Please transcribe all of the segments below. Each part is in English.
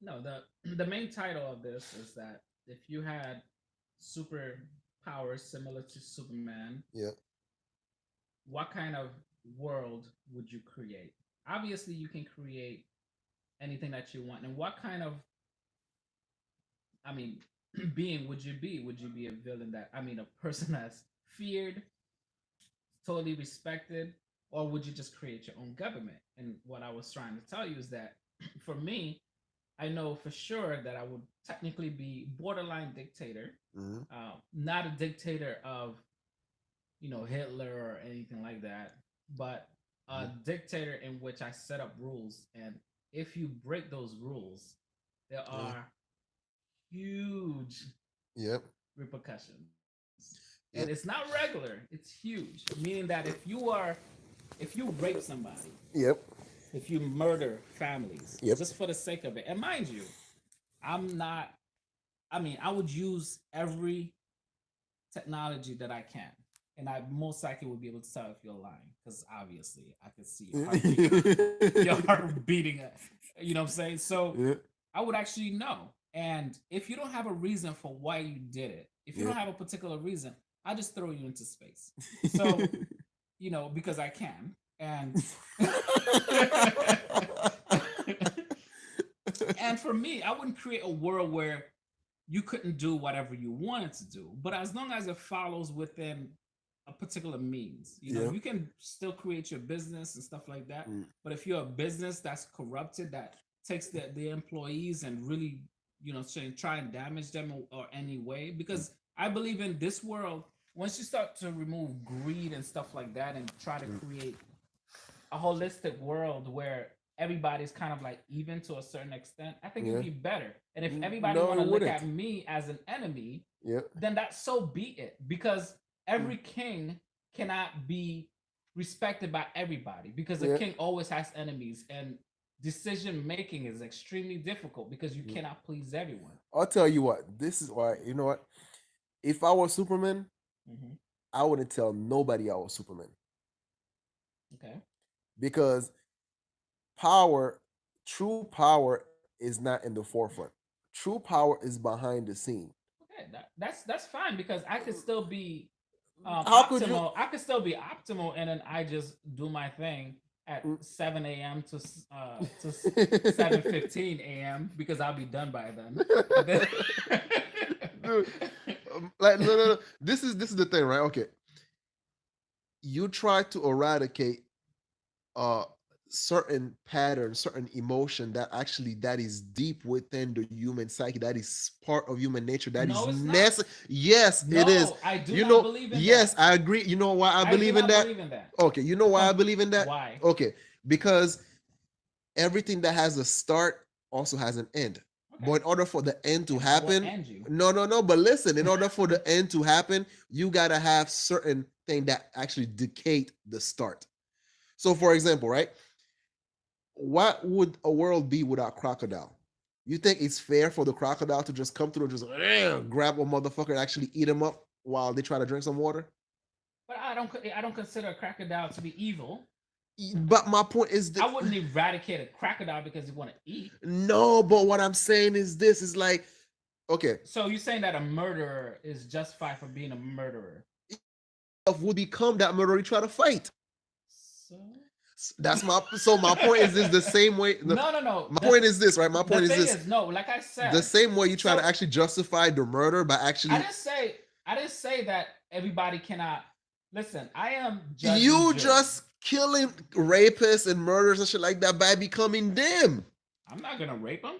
No, the main title of this is that if you had superpowers similar to Superman, Yeah. what kind of world would you create? Obviously, you can create anything that you want. And what kind of, I mean, being would you be? Would you be a villain that, I mean, a person that's feared, totally respected, or would you just create your own government? And what I was trying to tell you is that for me, I know for sure that I would technically be borderline dictator, Hmm. not a dictator of Hitler or anything like that, but a dictator in which I set up rules, and if you break those rules, there Yeah. are huge Yep. repercussions. And it's not Yep. regular, it's huge. Meaning that if you rape somebody, Yep. if you murder families Yep. just for the sake of it, and mind you, I'm not I mean, I would use every technology that I can. And I most likely would be able to tell if you're lying, because obviously I could see your heartbeat, your heart beating. You know what I'm saying? So Yep. I would actually know. And if you don't have a reason for why you did it, if you don't Yep. have a particular reason, I just throw you into space. So because I can. And and for me, I wouldn't create a world where you couldn't do whatever you wanted to do. But as long as it follows within a particular means, Yeah. you can still create your business and stuff like that. Mm. But if you're a business that's corrupted, that takes the employees and really, try and damage them or any way, Mm. because I believe in this world, once you start to remove greed and stuff like that and try to Mm. create a holistic world where everybody's kind of like even to a certain extent, I think it'd Yeah. be better. And if everybody No, want it to look wouldn't. at me as an enemy, Yeah. then that's so be it. Because Mm. every king cannot be respected by everybody, because a Yeah. king always has enemies, and decision making is extremely difficult because you Mm. cannot please everyone. I'll tell you what. This is why. You know what? If I was Superman, Hmm. I wouldn't tell nobody I was Superman Okay. because power, true power, is not in the forefront. True power is behind the scene. Okay, that's fine, because I could still be How could you? optimal. I could still be optimal, and then I just do my thing at 7 a.m. to 7:15 a.m. because I'll be done by then. But then, Dude, like no, no, no. This is the thing, right? Okay, you try to eradicate uh certain pattern, certain emotion that is deep within the human psyche, that is part of human nature, that is no, it's not. necessary. Yes, it is. No, I do You not know, believe in yes, that. I agree. You know why I I do believe in not that? believe in that. Okay, you know why I Com- believe in that? why? Okay, because everything that has a start also has an end. Okay, But in order for the end to and I will happen, end you. no, no, no. But listen, in order for the end to happen, you gotta have certain thing that actually dictate the start. So, for example, right? What would a world be without crocodile? You think it's fair for the crocodile to just come through and just grab a motherfucker and actually eat him up while they try to drink some water? But I don't consider a crocodile to be evil. But my point is I that wouldn't eradicate a crocodile because you want to eat. no. But what I'm saying is this is like okay, So you're saying that a murderer is justified for being a murderer? would become that murderer, you try to fight. So That's my so my point is this the same way. no, no, no. My point is this, right? My The point is thing this: is, no. Like I the said, same way you try to so actually justify the murder by I actually didn't say I didn't say that everybody cannot listen. I am judge and you jury. just killing rapists and murderers and shit like that by becoming them. I'm not gonna rape them.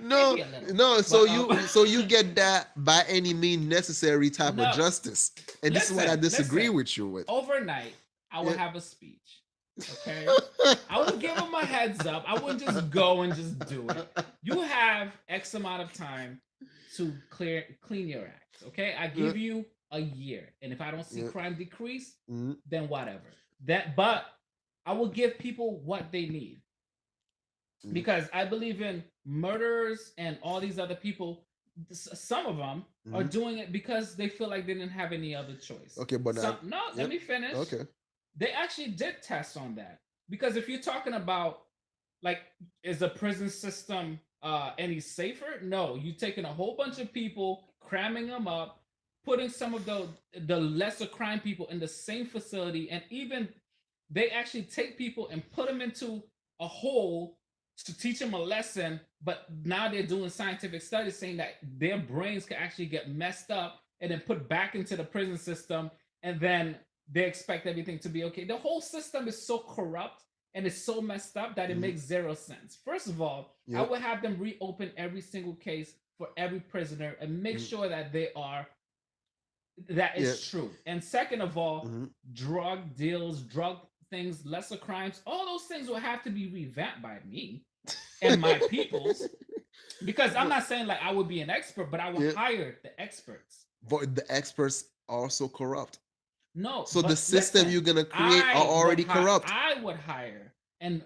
No, Maybe a little, no. but So you get that by any means necessary type of no. justice, and this is what I Listen, disagree listen. with you with. Overnight, I will Yeah. have a speech. Okay, I will give them a heads up. I wouldn't just go and just do it. You have X amount of time to clean your act. Okay, I Yeah. give you a year, and if I don't see Yeah. crime decrease, Mhm. then whatever. But I will give people what they need, Mhm. because I believe in murderers and all these other people. Some of them are Mhm. doing it because they feel like they didn't have any other choice. Okay, but Some now, no, let yep. me finish. Okay. They actually did tests on that. Because if you're talking about like, is the prison system any safer? No, you taking a whole bunch of people, cramming them up, putting some of the lesser crime people in the same facility, and even they actually take people and put them into a hole to teach them a lesson. But now they're doing scientific studies saying that their brains can actually get messed up and then put back into the prison system, and then they expect everything to be okay. The whole system is so corrupt and it's so messed up that it Mhm. makes zero sense. First of all, I Yep. would have them reopen every single case for every prisoner and make Mhm. sure that they are that Yeah. is true. And second of all, Mhm. drug deals, drug things, lesser crimes, all those things will have to be revamped by me and my peoples. Because I'm But not saying like I would be an expert, but I will yeah, hire the experts. but the experts are also corrupt. No, So the but system listen, you're gonna create are already corrupt. I would hire and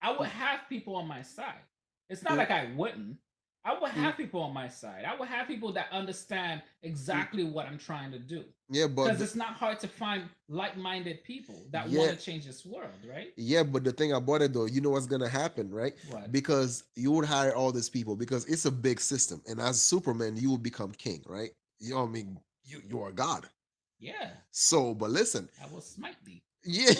I would have people on my side. It's not Yeah. like I wouldn't. I would Mm, have people on my side. I would have people that understand mm. exactly what I'm trying to do. Yeah, but Because it's not hard to find like-minded people that want yeah, to change this world, right? yeah, but the thing about it though, you know what's gonna happen, right? What? Because you would hire all these people because it's a big system, and as Superman, you will become king, right? You know what I mean? You're a god. Yeah, So, but listen, I will smite thee. yeah.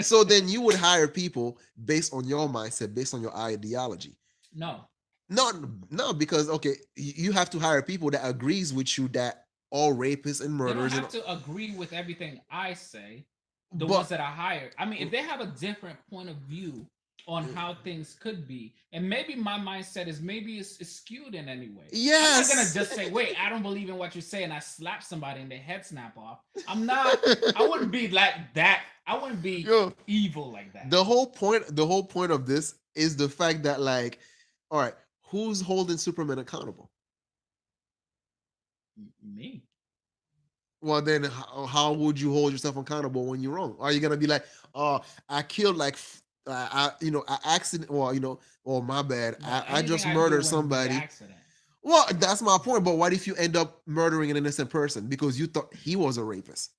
So then you would hire people based on your mindset, based on your ideology. No, No, no, because okay, you have to hire people that agrees with you that all rapists and they don't murderers and have to agree with everything I say. The but ones that I hired. I mean, if they have a different point of view on how things could be, and maybe my mindset is maybe it's skewed in any way. I'm not gonna yes. just say, "Wait, I don't believe in what you say," and I slap somebody and their head snap off. I'm not. I wouldn't be like that. I wouldn't be Yo, evil like that. the whole point of this is the fact that like, all right, who's holding Superman accountable? Me. Well, then how would you hold yourself accountable when you're wrong? Are you gonna be like, oh, I killed like, I accident, or or my bad, No, I anything just I do murdered wouldn't be somebody. accident. Well, that's my point. But what if you end up murdering an innocent person because you thought he was a rapist?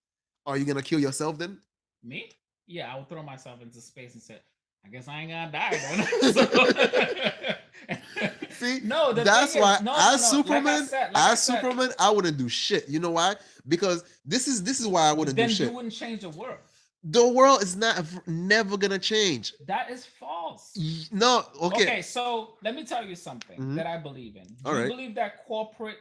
Are you gonna kill yourself then? Me? Yeah, I would throw myself into space and say, I guess I ain't gonna die then. So, See, no, the thing that's why is, no, no. Like I As said, Superman, I wouldn't do shit. You know why? Because this is why I wouldn't do then you shit. wouldn't change the world. The world is not never gonna change. That is false. No, okay. Okay, so let me tell you something Mhm. that I believe in. All Do you right. believe that corporate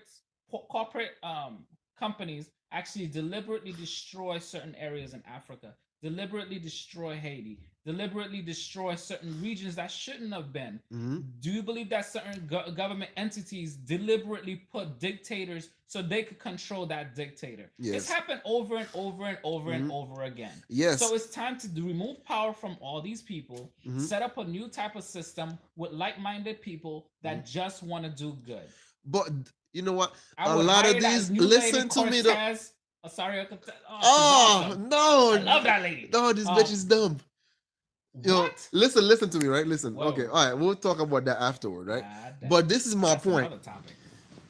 companies actually deliberately destroy certain areas in Africa, deliberately destroy Haiti, deliberately destroy certain regions that shouldn't have been? Mhm. Do you believe that certain government entities deliberately put dictators so they could control that dictator? It's Yes. happened over and over and over and Mhm. over again. Yes. So it's time to remove power from all these people, Mhm. set up a new type of system with like-minded people Mhm. that just want to do good. But you know what? I A would lot of hire that these. new lady Listen to me. Though. Cortez. Oh, sorry, Cortez. Oh, she's Oh awesome. I no, love that lady. no, this bitch is dumb. What? Listen to me, right? Listen. Okay, Whoa. all right, we'll talk about that afterward, right? God But damn. this is my That's point. another topic.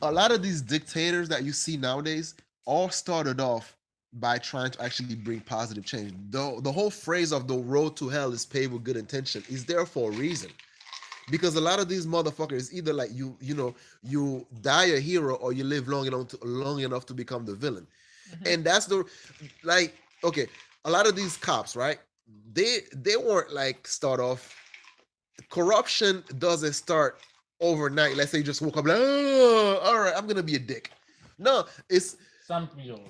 A lot of these dictators that you see nowadays all started off by trying to actually bring positive change. The whole phrase of the road to hell is paved with good intention is there for a reason. Because a lot of these motherfuckers either like you die a hero or you live long enough to become the villain. Mhm. And that's the like okay, a lot of these cops, right? They weren't like start off. Corruption doesn't start overnight. Let's say you just woke up like, oh, all right, I'm gonna be a dick. No, Some people.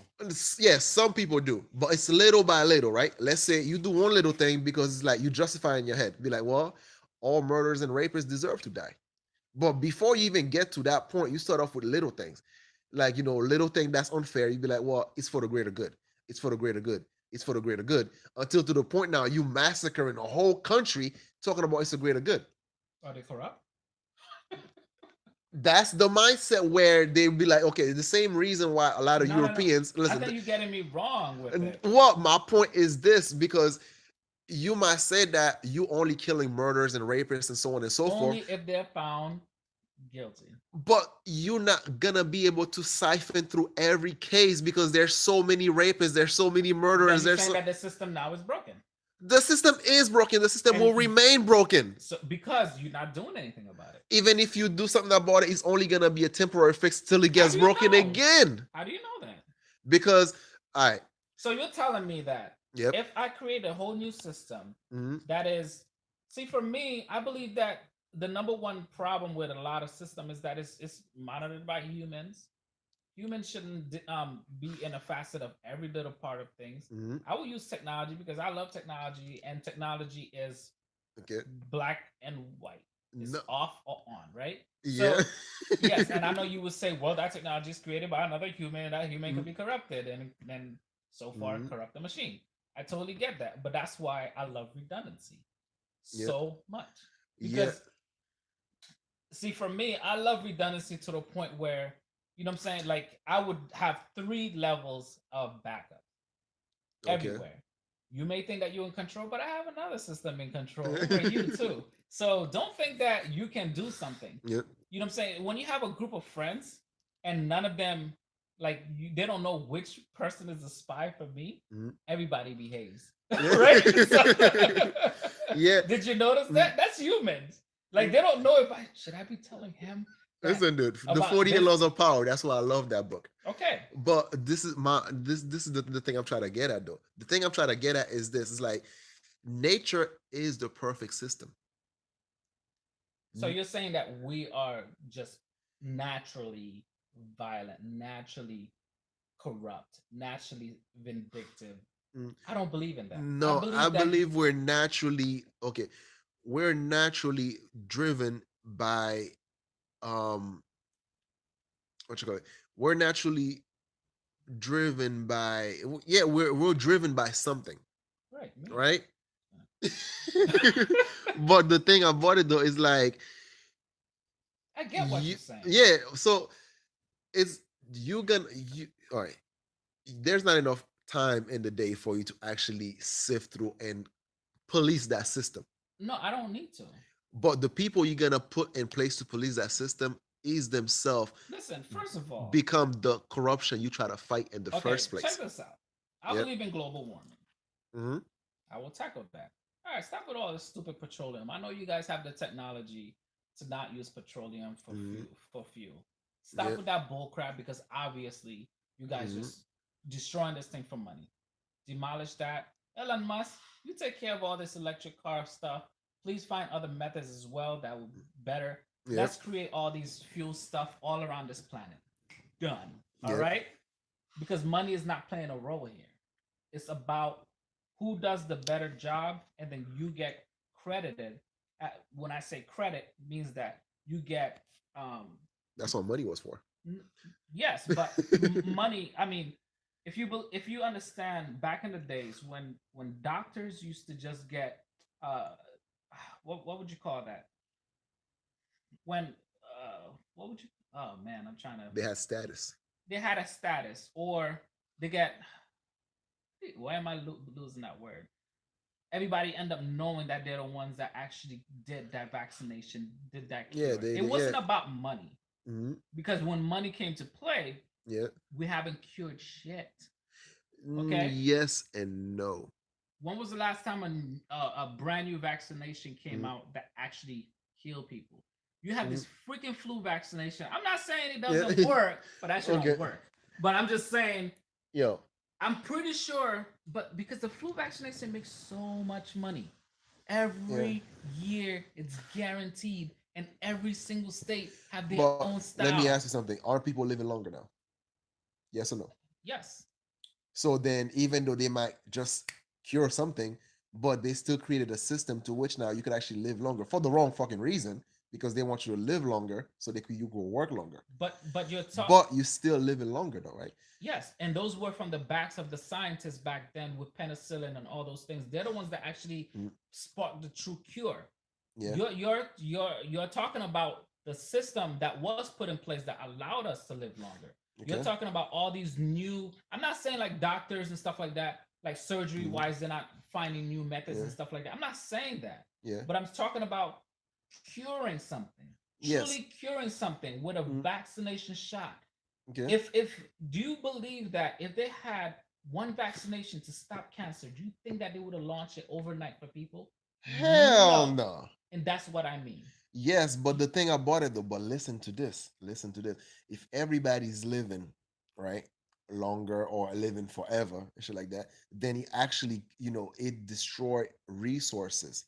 yes, some people do, but it's little by little, right? Let's say you do one little thing because it's like you justify in your head, be like, well, all murderers and rapists deserve to die. But before you even get to that point, you start off with little things, like little thing that's unfair. You'd be like, well, it's for the greater good. It's for the greater good. It's for the greater good. Until to the point now you massacring a whole country talking about it's a greater good. Are they corrupt? That's the mindset where they'd be like, okay, the same reason why a lot of No, no, no. Europeans I listen. think you're getting me wrong with it. Well, my point is this because you might say that you only killing murderers and rapists and so on and so Only forth, if they're found guilty. but you're not gonna be able to siphon through every case because there's so many rapists, there's so many Then murderers, you're there's saying so, that the system now is broken. The system is broken. The system will And remain broken. so because you're not doing anything about it. Even if you do something about it, it's only gonna be a temporary fix till it How gets do you broken know? again. How do you know that? Because, all right, So you're telling me that yep. if I create a whole new system Mhm. that is, see, for me, I believe that the number one problem with a lot of system is that it's monitored by humans. Humans shouldn't be in a facet of every little part of things. Mhm. I will use technology because I love technology, and technology is Okay. black and white. It's No. off or on, right? Yeah. So yes, and I know you would say, well, that technology is created by another human, and that human Mhm. could be corrupted, and then so far Mhm. corrupt the machine. I totally get that, but that's why I love redundancy Yeah. so much. Yeah. Because see, for me, I love redundancy to the point where, you know what I'm saying? Like I would have 3 levels of backup Okay. everywhere. You may think that you're in control, but I have another system in control over you too. So don't think that you can do something. Yeah. You know what I'm saying? When you have a group of friends and none of them, like they don't know which person is a spy for me, Mhm. everybody behaves. Yeah. Right? So, Yeah. did you notice that? That's humans. Like they don't know if I should I be telling him that Listen, dude, the about 48 this. Laws of Power. That's why I love that book. Okay. But this is the thing I'm trying to get at though. The thing I'm trying to get at is this. It's like nature is the perfect system. So you're saying that we are just naturally violent, naturally corrupt, naturally vindictive. Mm, I don't believe in that. I no, I believe that believe we're naturally okay. We're naturally driven by what you call it? We're naturally driven by yeah, we're driven by something, right, me. right? But the thing about it though is like I get what you you're saying. yeah, so it's you gonna you all right. There's not enough time in the day for you to actually sift through and police that system. No, I don't need to. But the people you're gonna put in place to police that system is themselves Listen, first of all, become the corruption you try to fight in the okay, first check place. this out. I Yep. believe in global warming. Hmm. I will tackle that. All right, stop with all this stupid petroleum. I know you guys have the technology to not use petroleum for Hmm. fuel. Stop Yep. with that bull crap because obviously you guys Hmm. just destroying this thing for money. Demolish that. Elon Musk, you take care of all this electric car stuff. Please find other methods as well that will be better. Yep. Let's create all these fuel stuff all around this planet. Done. All Yep. right? Because money is not playing a role here. It's about who does the better job, and then you get credited. When I say credit, means that you get um, That's what money was for. yes, but money. I mean, if you understand back in the days when doctors used to just get uh, what would you call that? When what would you? Oh man, I'm trying to. They had status. They had a status, or they get. Why am I losing that word? Everybody end up knowing that they're the ones that actually did that vaccination, did that Yeah, cure. It yeah. wasn't about money Hmm. because when money came to play, Yeah. we haven't cured shit. Okay, Yes and no. when was the last time a brand new vaccination came Mhm. out that actually healed people? You have Mhm. this freaking flu vaccination. I'm not saying it Yeah. doesn't work, but that shit Okay. don't work. But I'm just saying Yo. I'm pretty sure, but because the flu vaccination makes so much money, Yeah. every year it's guaranteed, and every single state have their But own let me style. ask you something. Are people living longer now? Yes or no? Yes, So then, even though they might just cure something, but they still created a system to which now you could actually live longer for the wrong fucking reason because they want you to live longer so they could you go work longer. but you're talking. But you still living longer though, right? Yes, and those were from the backs of the scientists back then with penicillin and all those things. They're the ones that actually Mm. sparked the true cure. Yeah. You're talking about the system that was put in place that allowed us to live longer. You're Okay. talking about all these new. I'm not saying like doctors and stuff like that, like surgery Mhm. wise, they're not finding new methods Yeah. and stuff like that. I'm not saying that, Yeah. but I'm talking about curing something, Yes. truly curing something with a Mhm. vaccination shot. Okay. If do you believe that if they had one vaccination to stop cancer, do you think that they would have launched it overnight for people? Hell No. no. And that's what I mean. Yes, but the thing about it though, but listen to this. Listen to this. If everybody's living, right, longer or living forever and shit like that, then it actually, it destroy resources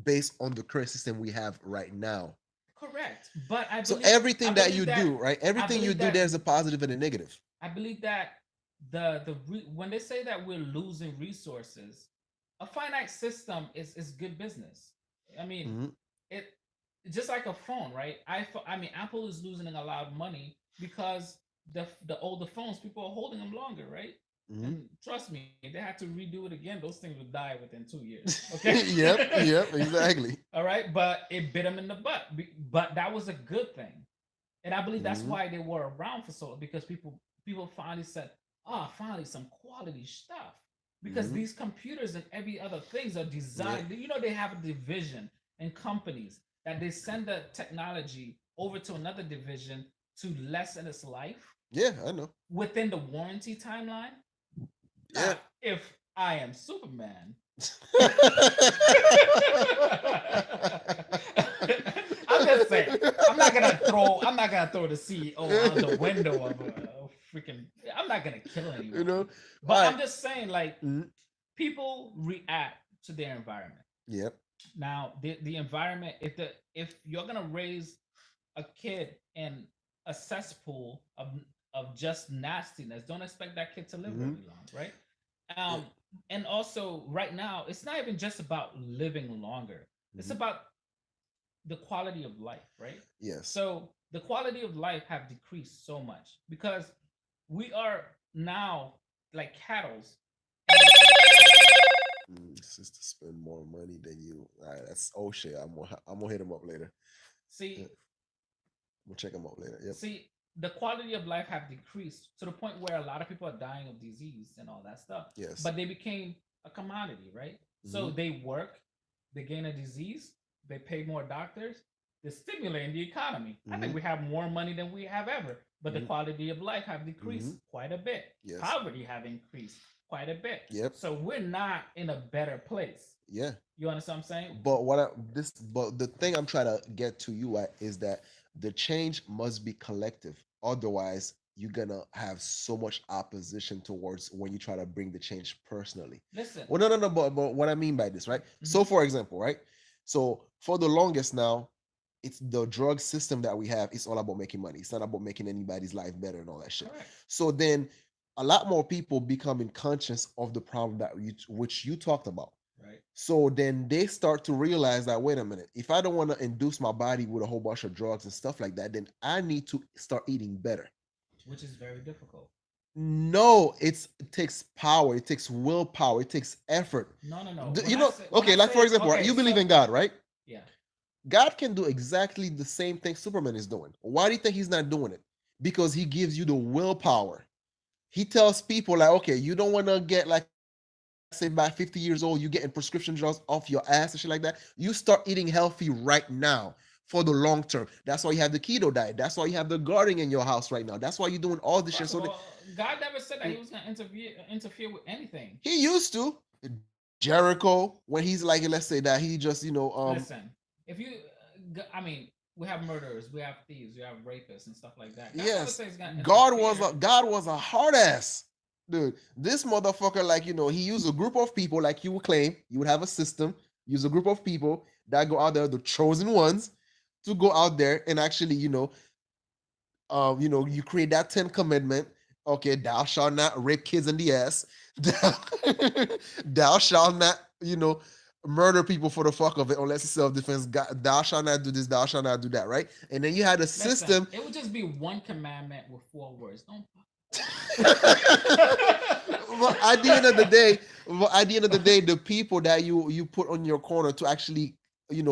based on the current system we have right now. Correct. But So everything that you that do, right? I Everything you believe do, that there's a positive and a negative. I believe that when they say that we're losing resources, a finite system is good business. I mean, Mhm, it just like a phone, right? I mean, Apple is losing a lot of money because the older phones, people are holding them longer, right? mhm. And trust me, they had to redo it again. Those things would die within 2 years. Okay. Yep, exactly. All right, but it bit them in the butt. But that was a good thing, and I believe that's Mhm, why they were around for so long, because people finally said, "Ah, finally some quality stuff." Because mhm. these computers and every other things are Yep. designed. You know, they have a division and companies that they send the technology over to another division to lessen its life Yeah, I know. within the warranty timeline. Yeah. Now, if I am Superman, I'm just saying. I'm not gonna throw the CEO out the window of a freaking. I'm not gonna kill you anyone. know, But all right. I'm just saying, like, Mhm. people react to their environment. Yep. Now, the environment. If you're gonna raise a kid in a cesspool of just nastiness, don't expect that kid to live Mhm. very long, right? Yeah. Um, and also, right now, it's not even just about living longer. It's Mhm. about the quality of life, right? Yes. So the quality of life have decreased so much because we are now like cattle's, and Sister spend more money than you. All right, that's oh shit. I'm gonna hit him up later. Yeah, see we'll check him out later. Yep. see the quality of life have decreased to the point where a lot of people are dying of disease and all that stuff, Yes. but they became a commodity, right? Hmm. So they work, they gain a disease, they pay more doctors, they're stimulating the economy. I Hmm. think we have more money than we have ever, but the Hmm. quality of life have decreased Hmm. quite a bit. Yes. Poverty have increased quite a bit. Yep. So we're not in a better place. Yeah. You understand what I'm saying? But the thing I'm trying to get to you at is that the change must be collective. Otherwise, you're gonna have so much opposition towards when you try to bring the change personally. Listen. Well, no. But what I mean by this, right? Mhm. So, for example, right? So, for the longest now, it's the drug system that we have. It's all about making money. It's not about making anybody's life better and all that shit. Correct. So then, a lot more people becoming conscious of the problem that which you talked about. Right. So then they start to realize that, wait a minute, if I don't want to induce my body with a whole bunch of drugs and stuff like that, then I need to start eating better. Which is very difficult. No, it takes power, it takes willpower, it takes effort. No, no, no. Okay, like for example, right, Okay, you believe so in God, right? yeah. God can do exactly the same thing Superman is doing. Why do you think he's not doing it? Because he gives you the willpower. He tells people, like, okay, you don't want to get, like, say by 50 years old, you getting prescription drugs off your ass and shit like that. You start eating healthy right now for the long term. That's why you have the keto diet. That's why you have the gardening in your house right now. That's why you're doing all this shit. First of So all, God never said that He was going to interfere with anything. he used to. Jericho, when he's like, let's say that he just, Listen, if you, I mean, we have murderers, we have thieves, we have rapists and stuff like that. God never yes, said He's going to God interfere. was a hard ass. Dude, this motherfucker, like, he used a group of people, like you would claim, you would have a system, use a group of people that go out there, the chosen ones, to go out there and actually, you create that 10 commitment. Okay, thou shalt not rape kids in the ass. Thou shalt not, murder people for the fuck of it unless it's self-defense. Thou shalt not do this, thou shalt not do that, right? And then you had a Listen, system. it would just be one commandment with 4 words. Don't. Well, at the end of the day, the people that you put on your corner to actually,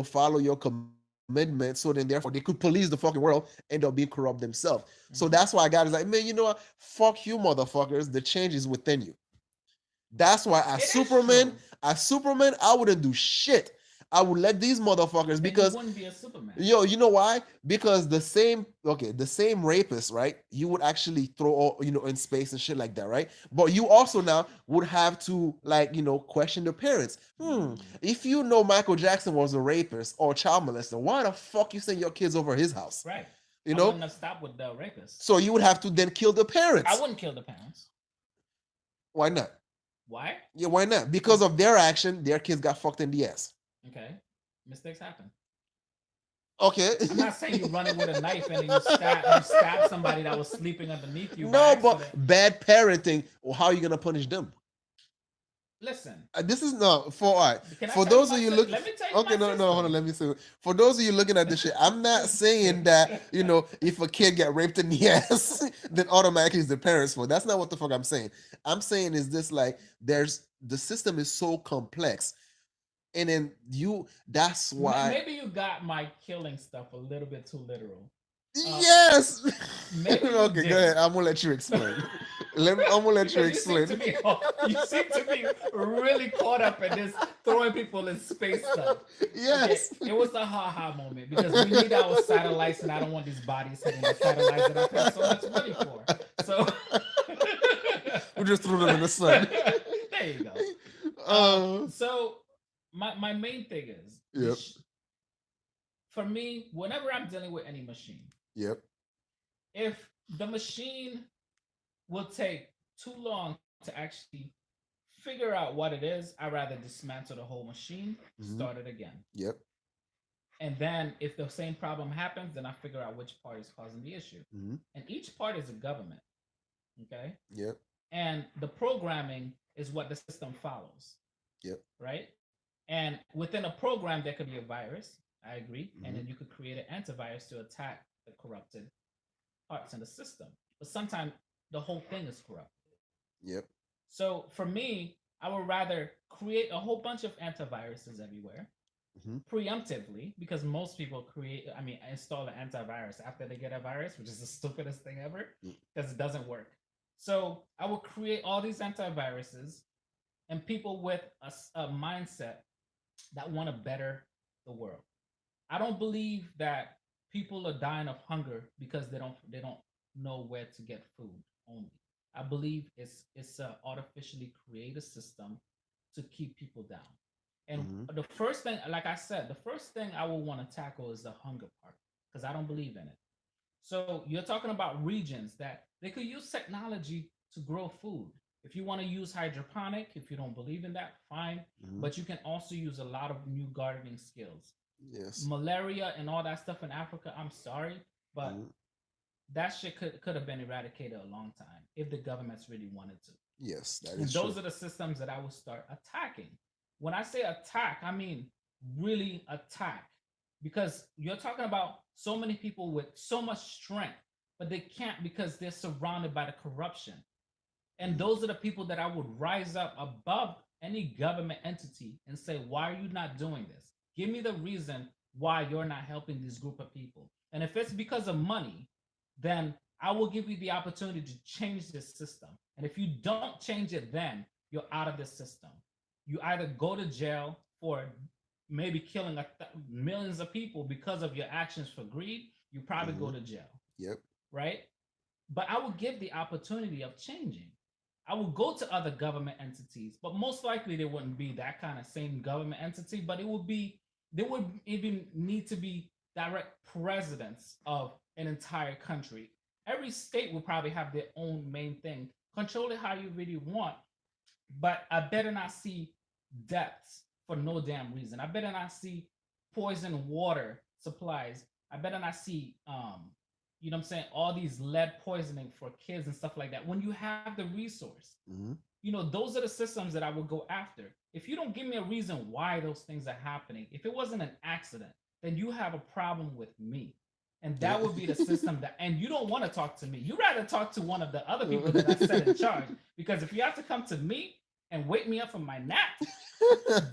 follow your commitment, so then therefore they could police the fucking world, end up being corrupt themselves. So Mhm. that's why God is like, man, you know what? Fuck you, motherfuckers. The change is within you. That's why It is true. Superman, I wouldn't do shit. I would let these motherfuckers Then you because wouldn't be a Superman. yo, you know why? Because the same rapist, right? You would actually throw all, in space and shit like that, right? But you also now would have to like, question the parents. If you know Michael Jackson was a rapist or child molester, why the fuck you send your kids over his house? Right. You I know? wouldn't have stopped with the rapist. So you would have to then kill the parents. I wouldn't kill the parents. Why not? Why? Yeah, why not? Because of their action, their kids got fucked in the ass. Okay. Mistakes happen. Okay. I'm not saying you run it with a knife and you stab somebody that was sleeping underneath you. No, by but accident. bad parenting. Well, how are you gonna punish them? Listen. This is not for all right. Can I For tell those of you looking, let me tell you okay, my no, system. hold on, let me see. For those of you looking at this shit, I'm not saying that if a kid get raped in the ass, then automatically it's the parents' fault. That's not what the fuck I'm saying. I'm saying is this like the system is so complex, and then that's why. Maybe you got my killing stuff a little bit too literal. Yes. Maybe Okay, did. go ahead. I'm gonna let you explain. I'm gonna let you explain. You seem to be really caught up in this throwing people in space stuff. Yes. Okay, it was a ha-ha moment because we need our satellites, and I don't want these bodies hitting the satellites that I pay so much money for. So we just threw them in the sun. There you go. So my main thing is, yep. For me, whenever I'm dealing with any machine, yep, if the machine will take too long to actually figure out what it is, I'd rather dismantle the whole machine, start it again. Yep. And then if the same problem happens, then I figure out which part is causing the issue. And each part is a government. Okay? Yep. And the programming is what the system follows. Yep. Right? And within a program, there could be a virus. I agree. And then you could create an antivirus to attack the corrupted parts in the system. But sometimes the whole thing is corrupted. Yep. So for me, I would rather create a whole bunch of antiviruses everywhere preemptively, because most people install an antivirus after they get a virus, which is the stupidest thing ever because it doesn't work. So I will create all these antiviruses and people with a mindset that want to better the world. I don't believe that people are dying of hunger because they don't know where to get food only. I believe it's a artificially created system to keep people down. And the first thing, like I said, the first thing I will want to tackle is the hunger part, because I don't believe in it. So you're talking about regions that they could use technology to grow food. If you want to use hydroponic, if you don't believe in that, fine. But you can also use a lot of new gardening skills. Yes. Malaria and all that stuff in Africa, I'm sorry, but that shit could have been eradicated a long time if the governments really wanted to. Yes, that and is those true. are the systems that I would start attacking. When I say attack, I mean really attack, because you're talking about so many people with so much strength, but they can't because they're surrounded by the corruption. And those are the people that I would rise up above any government entity and say, why are you not doing this? Give me the reason why you're not helping this group of people. And if it's because of money, then I will give you the opportunity to change this system. And if you don't change it, then you're out of this system. You either go to jail for maybe killing millions of people because of your actions for greed. You probably go to jail. Yep. Right? But I will give the opportunity of changing. I will go to other government entities, but most likely there wouldn't be that kind of same government entity, but there would even need to be direct presidents of an entire country. Every state will probably have their own main thing. Control it how you really want, but I better not see deaths for no damn reason. I better not see poison water supplies. I better not see you know what I'm saying, all these lead poisoning for kids and stuff like that. When you have the resource, those are the systems that I would go after. If you don't give me a reason why those things are happening, if it wasn't an accident, then you have a problem with me. And that would be the system and you don't want to talk to me. You rather talk to one of the other people that I set in charge. Because if you have to come to me and wake me up from my nap,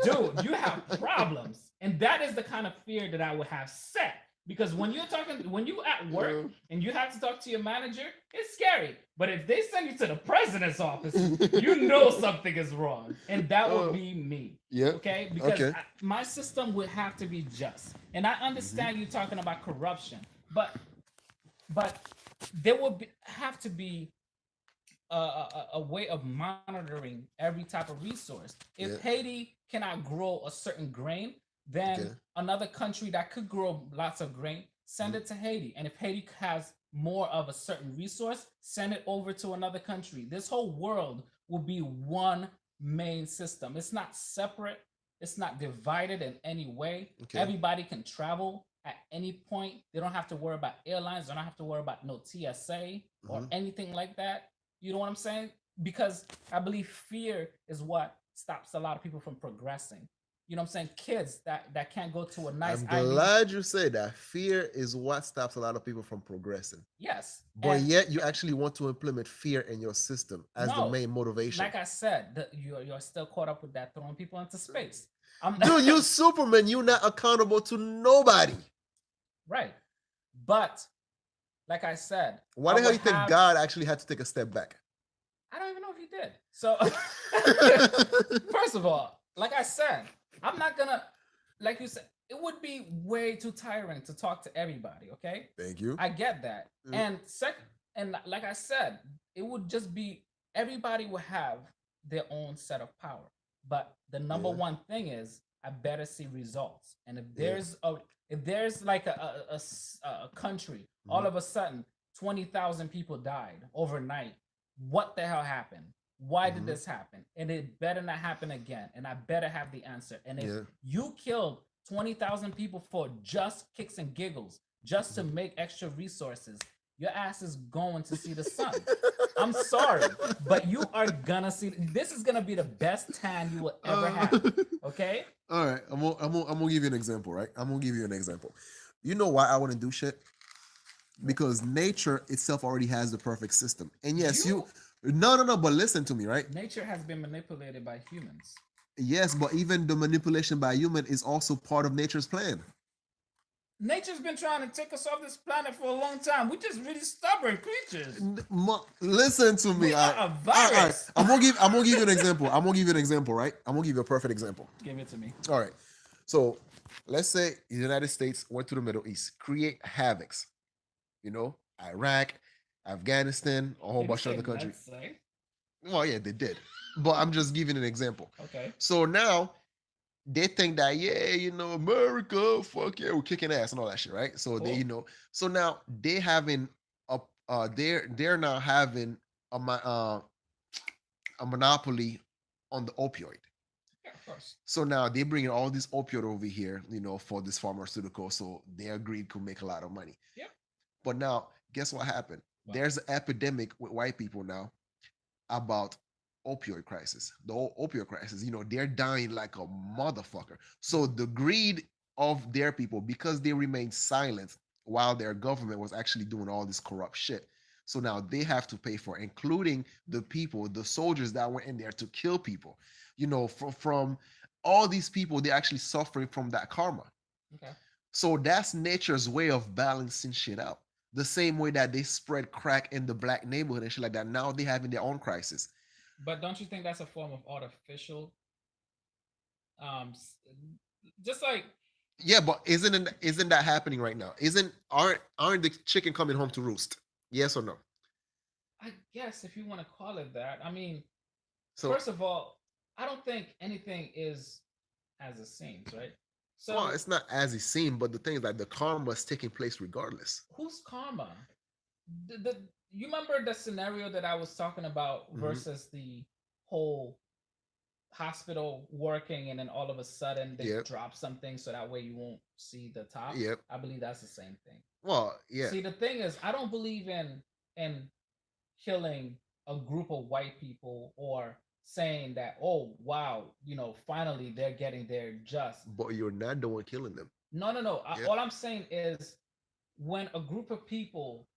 dude, you have problems. And that is the kind of fear that I would have set. Because when you at work Yeah. and you have to talk to your manager, it's scary. But if they send you to the president's office, you know something is wrong, and that would Oh, be me. yeah. Okay, because Okay. my system would have to be just, and I Hmm. understand you talking about corruption, but there would have to be a way of monitoring every type of resource. If Yeah. Haiti cannot grow a certain grain, then Okay. another country that could grow lots of grain, send Mhm. it to Haiti. And if Haiti has more of a certain resource, send it over to another country. This whole world will be one main system. It's not separate, it's not divided in any way. Okay. Everybody can travel at any point. They don't have to worry about airlines, they don't have to worry about no TSA or Hmm. anything like that. You know what I'm saying? Because I believe fear is what stops a lot of people from progressing. You know what I'm saying? Kids that can't go to a nice I'm Ivy. glad you say that. Fear is what stops a lot of people from progressing. Yes. But And yet you actually want to implement fear in your system as the no, main motivation. like I said, you're still caught up with that throwing people into space. I'm Dude, you Superman, you're not accountable to nobody. right. But like I said, Why I the hell would you think have God actually had to take a step back? I don't even know if he did. So, first of all, like I said, I'm not gonna, like you said, it would be way too tiring to talk to everybody. Okay, Thank you. I get that. Mm. And second, and like I said, it would just be everybody will have their own set of power. But the number Yeah, one thing is I better see results. And yeah. if there's like a country, all Mhm. of a sudden 20,000 people died overnight, what the hell happened? Why did Mhm. this happen? And it better not happen again. And I better have the answer. And if Yeah. you killed 20,000 people for just kicks and giggles, just to Mhm. make extra resources, your ass is going to see the sun. I'm sorry, but you are gonna see. This is gonna be the best tan you will ever Uh, have. Okay? all right, I'm gonna give you an example, right? I'm gonna give you an example. You know why I wouldn't do shit? Because nature itself already has the perfect system. And yes, you You no, but listen to me, right? nature has been manipulated by humans. Yes, but even the manipulation by human is also part of nature's plan. Nature's been trying to take us off this planet for a long time. We're just really stubborn creatures. Listen to me. We All right. are a All right. virus. I'm gonna give you an example. I'm gonna give you an example, right? I'm gonna give you a perfect example. Give it to me. All right. So let's say the United States went to the Middle East, create havocs, Iraq, Afghanistan, a whole Did you bunch of say other countries. let's say? Well, yeah, they did. But I'm just giving an example. Okay. So now they think that, yeah, America, fuck yeah, we're kicking ass and all that shit, right? So they, Cool. so now they having a they're now having a a monopoly on the opioid. Yeah, of course. So now they bringing all this opioid over here, for this pharmaceutical. So they agreed to make a lot of money. Yep. But now, guess what happened? What? There's an epidemic with white people now about opioid crisis. The whole opioid crisis, they're dying like a motherfucker. So the greed of their people, because they remained silent while their government was actually doing all this corrupt shit. So now they have to pay for it, including the people, the soldiers that went in there to kill people. From all these people, they're actually suffering from that karma. Okay. So that's nature's way of balancing shit out. The same way that they spread crack in the black neighborhood and shit like that. Now they having their own crisis. But don't you think that's a form of artificial? Um, just like Yeah, but isn't that happening right now? Isn't aren't the chicken coming home to roost? Yes or no? I guess if you want to call it that. I mean, So, first of all, I don't think anything is as it seems, right? well, So it's not as it seemed, but the thing is that the karma is taking place regardless. who's karma? The you remember the scenario that I was talking about Hmm. versus the whole hospital working and then all of a sudden they Yep. drop something so that way you won't see the top. Yep. I believe that's the same thing. Well, yeah. See, the thing is, I don't believe in killing a group of white people or saying that, oh wow, finally they're getting their just. But you're not the one killing them. No. Yeah. All I'm saying is when a group of people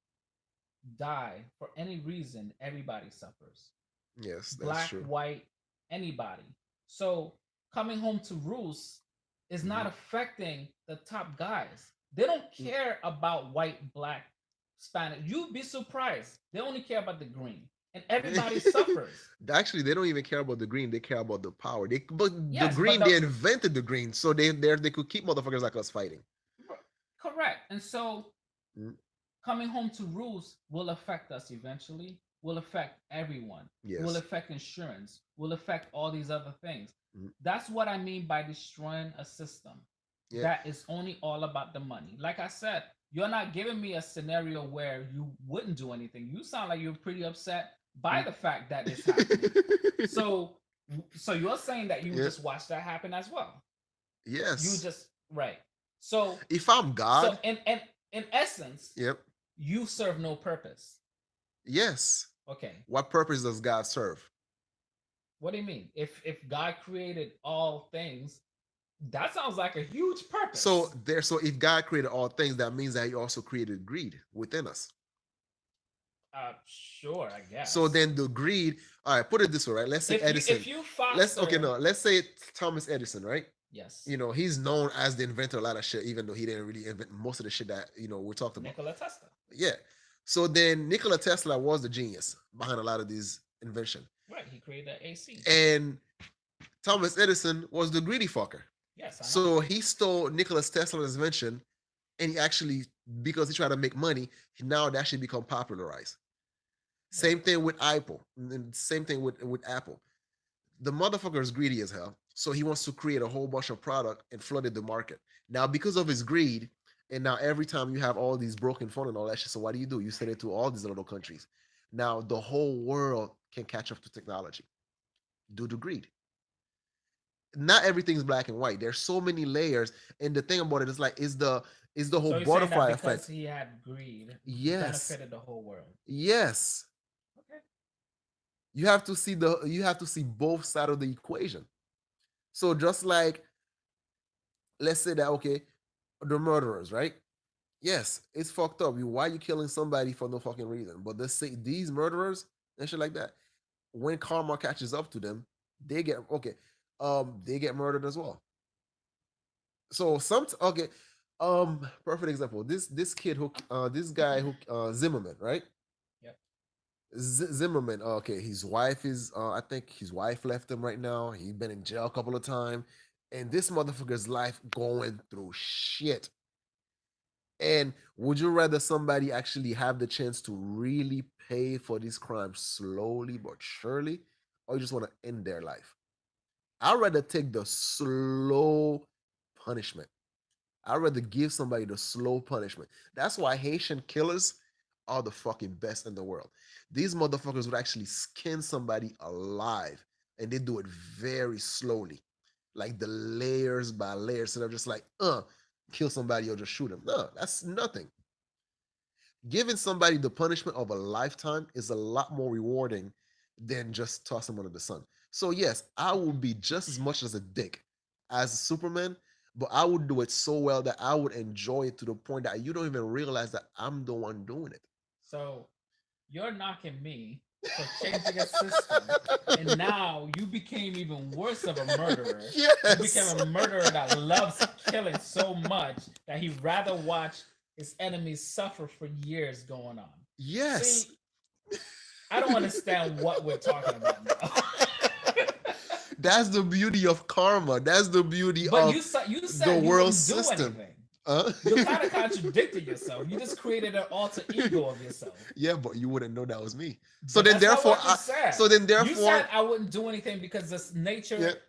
die for any reason, everybody suffers. Yes, that's Black, true. white, anybody. So coming home to roost is not Mhm. affecting the top guys. They don't care about white, black, Spanish. You'd be surprised. They only care about the green, and everybody suffers. Actually, they don't even care about the green. They care about the power. But the Yes, but green, they invented the green, so they could keep motherfuckers like us fighting. correct. And so Mm. coming home to rules will affect us eventually, will affect everyone, will Yes. affect insurance, will affect all these other things. Mm. That's what I mean by destroying a system Yeah. that is only all about the money. Like I said, you're not giving me a scenario where you wouldn't do anything. You sound like you're pretty upset by the fact that it's happening. So you're saying that you would Yeah. just watch that happen as well. You Yes. just right. So If I'm so God, in essence, yep. you serve no purpose. Yes. Okay. What purpose does God serve? What do you mean? If God created all things, that sounds like a huge purpose. So if God created all things, that means that He also created greed within us. Sure, I guess. So then the greed. All right, put it this way, right? Let's say Edison. If you foster, Let's say Thomas Edison, right? Yes. You know, he's known as the inventor of a lot of shit, even though he didn't really invent most of the shit that we're talking about. Nikola Tesla. Yeah. So then Nikola Tesla was the genius behind a lot of these inventions. Right. He created the AC. And Thomas Edison was the greedy fucker. Yes. So he stole Nikola Tesla's invention, and he actually, because he tried to make money, now it actually become popularized. Same thing with Apple. And same thing with Apple. The motherfucker is greedy as hell. So he wants to create a whole bunch of product and flooded the market. Now, because of his greed, and now every time you have all these broken phone and all that shit, so what do? You send it to all these little countries. Now the whole world can catch up to technology due to greed. Not everything's black and white. There's so many layers, and the thing about it is like is the whole so butterfly because effect. He had greed. Yes. Benefited the whole world. Yes. Okay. You have to see both sides of the equation. So just like, let's say that, okay, the murderers, right? Yes, it's fucked up. Why you killing somebody for no fucking reason? But let's say these murderers and shit like that, when karma catches up to them, they get murdered as well. So perfect example. This kid who this guy who Zimmerman, right? Yep. Zimmerman. Okay, his wife is I think his wife left him right now. He's been in jail a couple of times, and this motherfucker's life going through shit. And would you rather somebody actually have the chance to really pay for these crimes slowly but surely, or you just want to end their life? I'd rather take the slow punishment. I'd rather give somebody the slow punishment. That's why Haitian killers are the fucking best in the world. These motherfuckers would actually skin somebody alive, and they do it very slowly, like the layers by layers. So they're just like, kill somebody or just shoot him. No, that's nothing. Giving somebody the punishment of a lifetime is a lot more rewarding than just toss them under the sun. So yes, I will be just as much as a dick as Superman, but I would do it so well that I would enjoy it to the point that you don't even realize that I'm the one doing it. So you're knocking me for changing a system, and now you became even worse of a murderer. Yes. You became a murderer that loves killing so much that he'd rather watch his enemies suffer for years going on. Yes. See, I don't understand what we're talking about now. That's the beauty of karma. That's the beauty but of you said the you world wouldn't system. Do anything. You kind of contradicted yourself. You just created an alter ego of yourself. Yeah, but you wouldn't know that was me. So then, therefore, you said I wouldn't do anything because this nature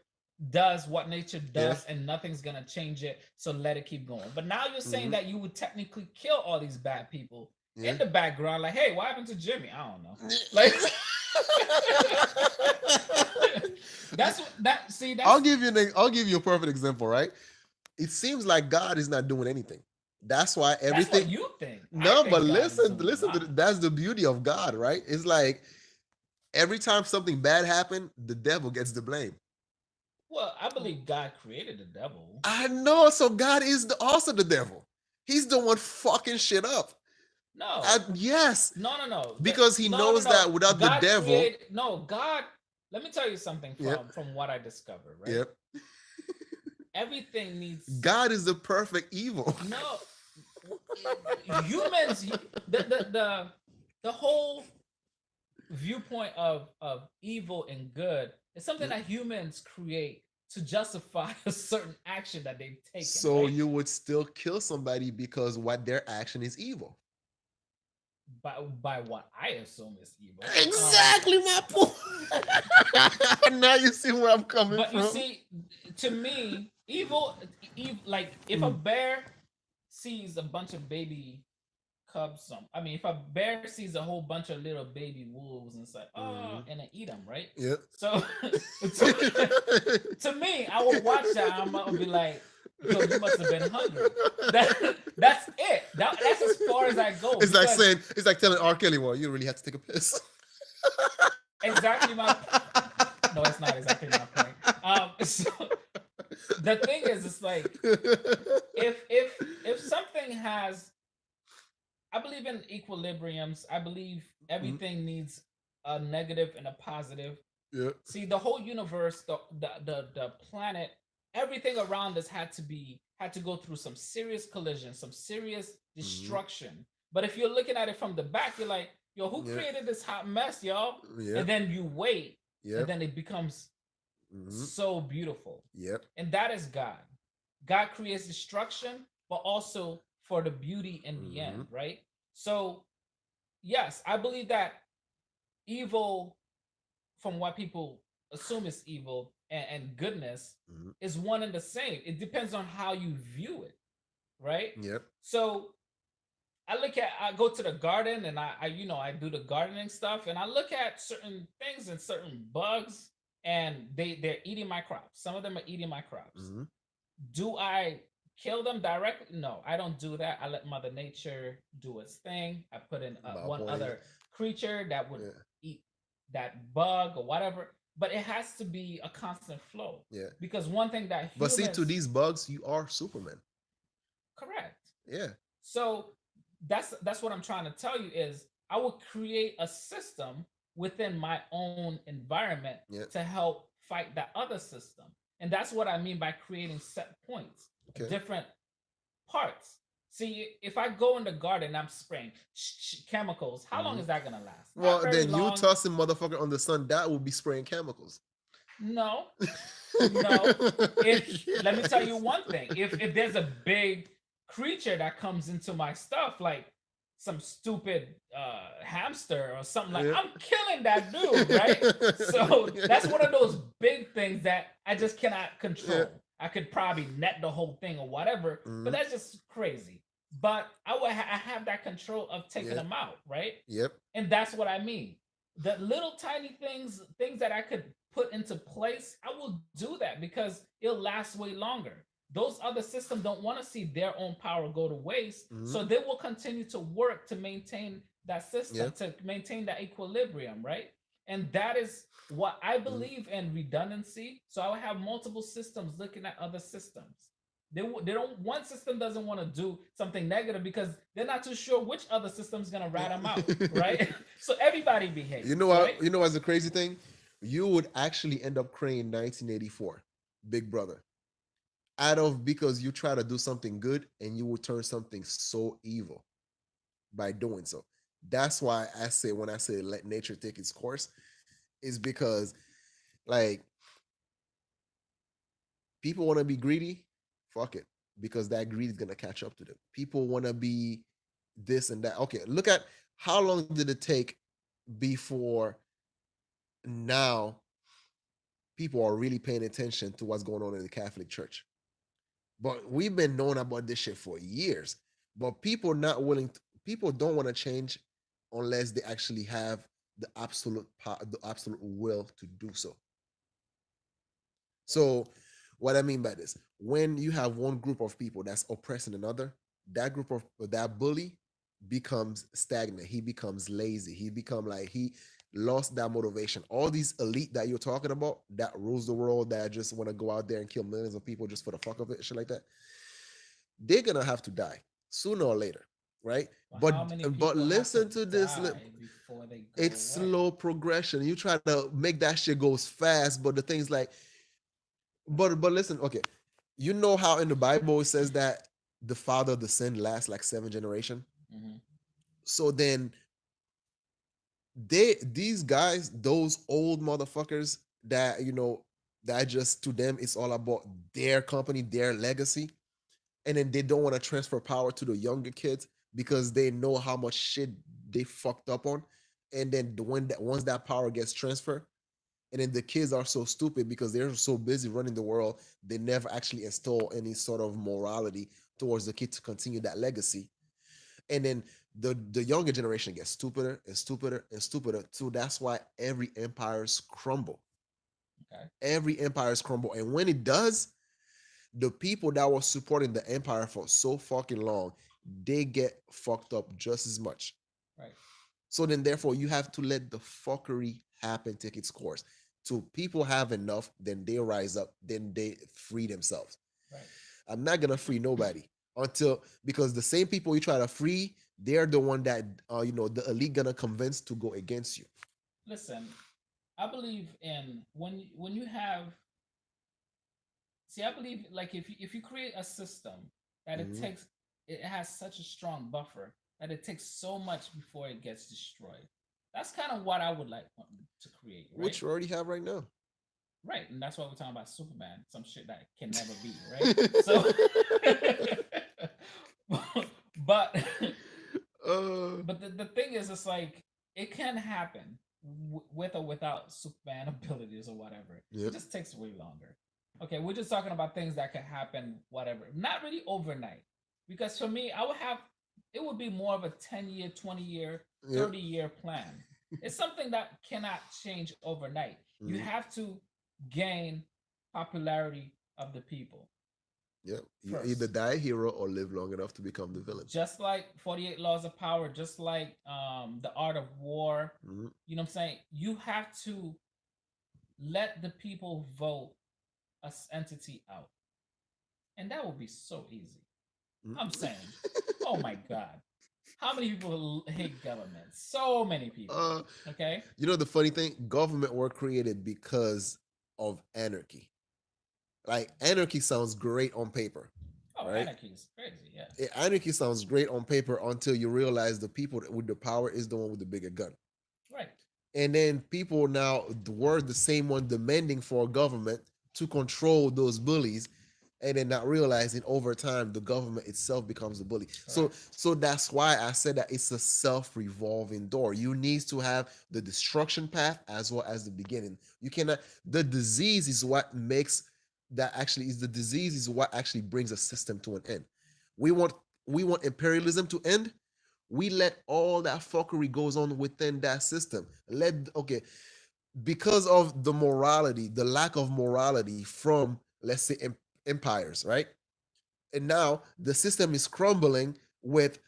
does what nature does, and nothing's gonna change it. So let it keep going. But now you're saying that you would technically kill all these bad people in the background. Like, hey, what happened to Jimmy? I don't know. Like, I'll give you a perfect example, right? It seems like God is not doing anything. That's why everything. That's what you think. No, but listen that's the beauty of God, right? It's like every time something bad happened, the devil gets the blame. Well, I believe God created the devil. I know, so God is also the devil. He's the one fucking shit up. No. Yes. No. Because he knows that without God the devil. God. Let me tell you something from what I discovered, right? Yep. Everything needs. God is the perfect evil. No, humans, the whole viewpoint of evil and good is something that humans create to justify a certain action that they've taken, So right? you would still kill somebody because what their action is evil. By what I assume is evil. Exactly my point. Now you see where I'm coming But from. you see, to me, like if a Mm. bear sees a bunch of baby cubs, I mean, if a bear sees a whole bunch of little baby wolves and it's like, oh, Mhm. and I eat them, right? Yep. So to me, I would watch that. I'm gonna be like, yo, you must have been hungry. That's it. That's as far as I go. It's like Because saying, it's like telling R. Kelly, well, you really had to take a piss. exactly my no, it's not exactly my point. So the thing is, it's like if something has, I believe in equilibriums. I believe everything needs a negative and a positive. Yeah. See, the whole universe, the planet, everything around us had to go through some serious collision, some serious Mhm. destruction. But if you're looking at it from the back, you're like, yo, who Yeah. created this hot mess, y'all? Yeah. And then you wait, and Yep. then it becomes Mhm. so beautiful. Yep. And that is God. God creates destruction, but also for the beauty in the end, Mhm. right? So, yes, I believe that evil, from what people assume is evil, and goodness Mhm. is one and the same. It depends on how you view it, right? Yep. So, I go to the garden and I do the gardening stuff and I look at certain things and certain bugs and they're eating my crops. Some of them are eating my crops. Mhm. Do I kill them directly? No, I don't do that. I let Mother Nature do its thing. I put in My one point is, other creature that would yeah. eat that bug or whatever. But it has to be a constant flow Yeah. because one thing that But see, to humans these bugs, you are Superman. correct. Yeah. So that's what I'm trying to tell you is I would create a system within my own environment Yeah. to help fight that other system. And that's what I mean by creating set points, Okay. different parts. See, if I go in the garden, I'm spraying chemicals. How long Mhm. is that gonna last? Not Well, very then you long. tossing motherfucker on the sun, that will be spraying chemicals. No, no. If let me tell you one thing, if there's a big creature that comes into my stuff, like some stupid hamster or something, like Yeah. I'm killing that dude, right? So that's one of those big things that I just cannot Yeah. control. I could probably net the whole thing or whatever, but Mhm. that's just crazy. But I have that control of taking Yeah. them out, right? Yep. And that's what I mean. The little tiny things that I could put into place, I will do that because it'll last way longer. Those other systems don't want to see their own power go to waste, Mhm. so they will continue to work to maintain that system, Yeah. to maintain that equilibrium, right? And that is what I Mhm. believe in redundancy. So I will have multiple systems looking at other systems. They don't, one system doesn't want to do something negative because they're not too sure which other system's gonna rat them out, right? So everybody You behaves, know right? what? You know what's the crazy thing? You would actually end up creating 1984, Big Brother, out of because you try to do something good and you will turn something so evil by doing so. That's why I say when I say let nature take its course, is because like people want to be greedy, fuck it, because that greed is gonna catch up to them. People want to be this and that. Okay, look at how long did it take before now people are really paying attention to what's going on in the Catholic Church. But we've been knowing about this shit for years. But people don't want to change unless they actually have the absolute will to do so. So what I mean by this, when you have one group of people that's oppressing another, that group of that bully becomes stagnant. He becomes lazy. He become like he lost that motivation. All these elite that you're talking about that rules the world, that just want to go out there and kill millions of people just for the fuck of it, shit like that, they're gonna have to die sooner or later, right? But But how many but people have to listen to this. die before they go It's away? slow progression. You try to make that shit goes fast, but the things like but listen, okay. You know how in the Bible it says that the father of the sin lasts like 7 generation. Hmm. So then these guys, those old motherfuckers that that just to them it's all about their company, their legacy, and then they don't want to transfer power to the younger kids because they know how much shit they fucked up on, and then when that once that power gets transferred, and then the kids are so stupid because they're so busy running the world, they never actually install any sort of morality towards the kid to continue that legacy, and then the younger generation gets stupider and stupider and stupider. So that's why every empires crumble. Okay. Every empires crumble, and when it does, the people that were supporting the empire for so fucking long, they get fucked up just as much. Right. So then, therefore, you have to let the fuckery happen, take its course. So people have enough, then they rise up, then they free themselves. Right. I'm not gonna free nobody until because the same people you try to free, they're the one that the elite gonna convince to go against you. Listen, I believe in when you have. See, I believe like if you create a system that Mhm. it has such a strong buffer that it takes so much before it gets destroyed. That's kind of what I would like to create, right? Which you already have right now. Right, and that's why we're talking about Superman, some shit that can never be, right? So, but uh, but the thing is, it's like it can happen with or without Superman abilities or whatever. It yep. just takes way longer. Okay, we're just talking about things that could happen, whatever. Not really overnight, because for me, I would have it would be more of a 10-year, 20-year, Yep. 30-year plan. It's something that cannot change overnight. You Mhm. have to gain popularity of the people Yep. You either first. die a hero or live long enough to become the villain. Just like 48 Laws of Power, just like the Art of War, Mhm. you know what I'm saying? You have to let the people vote a entity out. And that will be so easy. Mhm. I'm saying, oh my God. How many people hate government? So many people. uh, Okay? the funny thing, government were created because of anarchy. Like anarchy sounds great on paper, Oh, right? anarchy is crazy. Yeah. Anarchy sounds great on paper until you realize the people with the power is the one with the bigger gun. Right. And then people now were the same one demanding for a government to control those bullies, and then not realizing over time the government itself becomes the bully. So Correct. that's why I said that it's a self-revolving door. You need to have the destruction path as well as the beginning. You cannot the disease is what makes that actually is the disease is what actually brings a system to an end. We want we want imperialism to end. We let all that fuckery goes on within that system. Because of the morality, the lack of morality from, let's say, empires, right? And now the system is crumbling with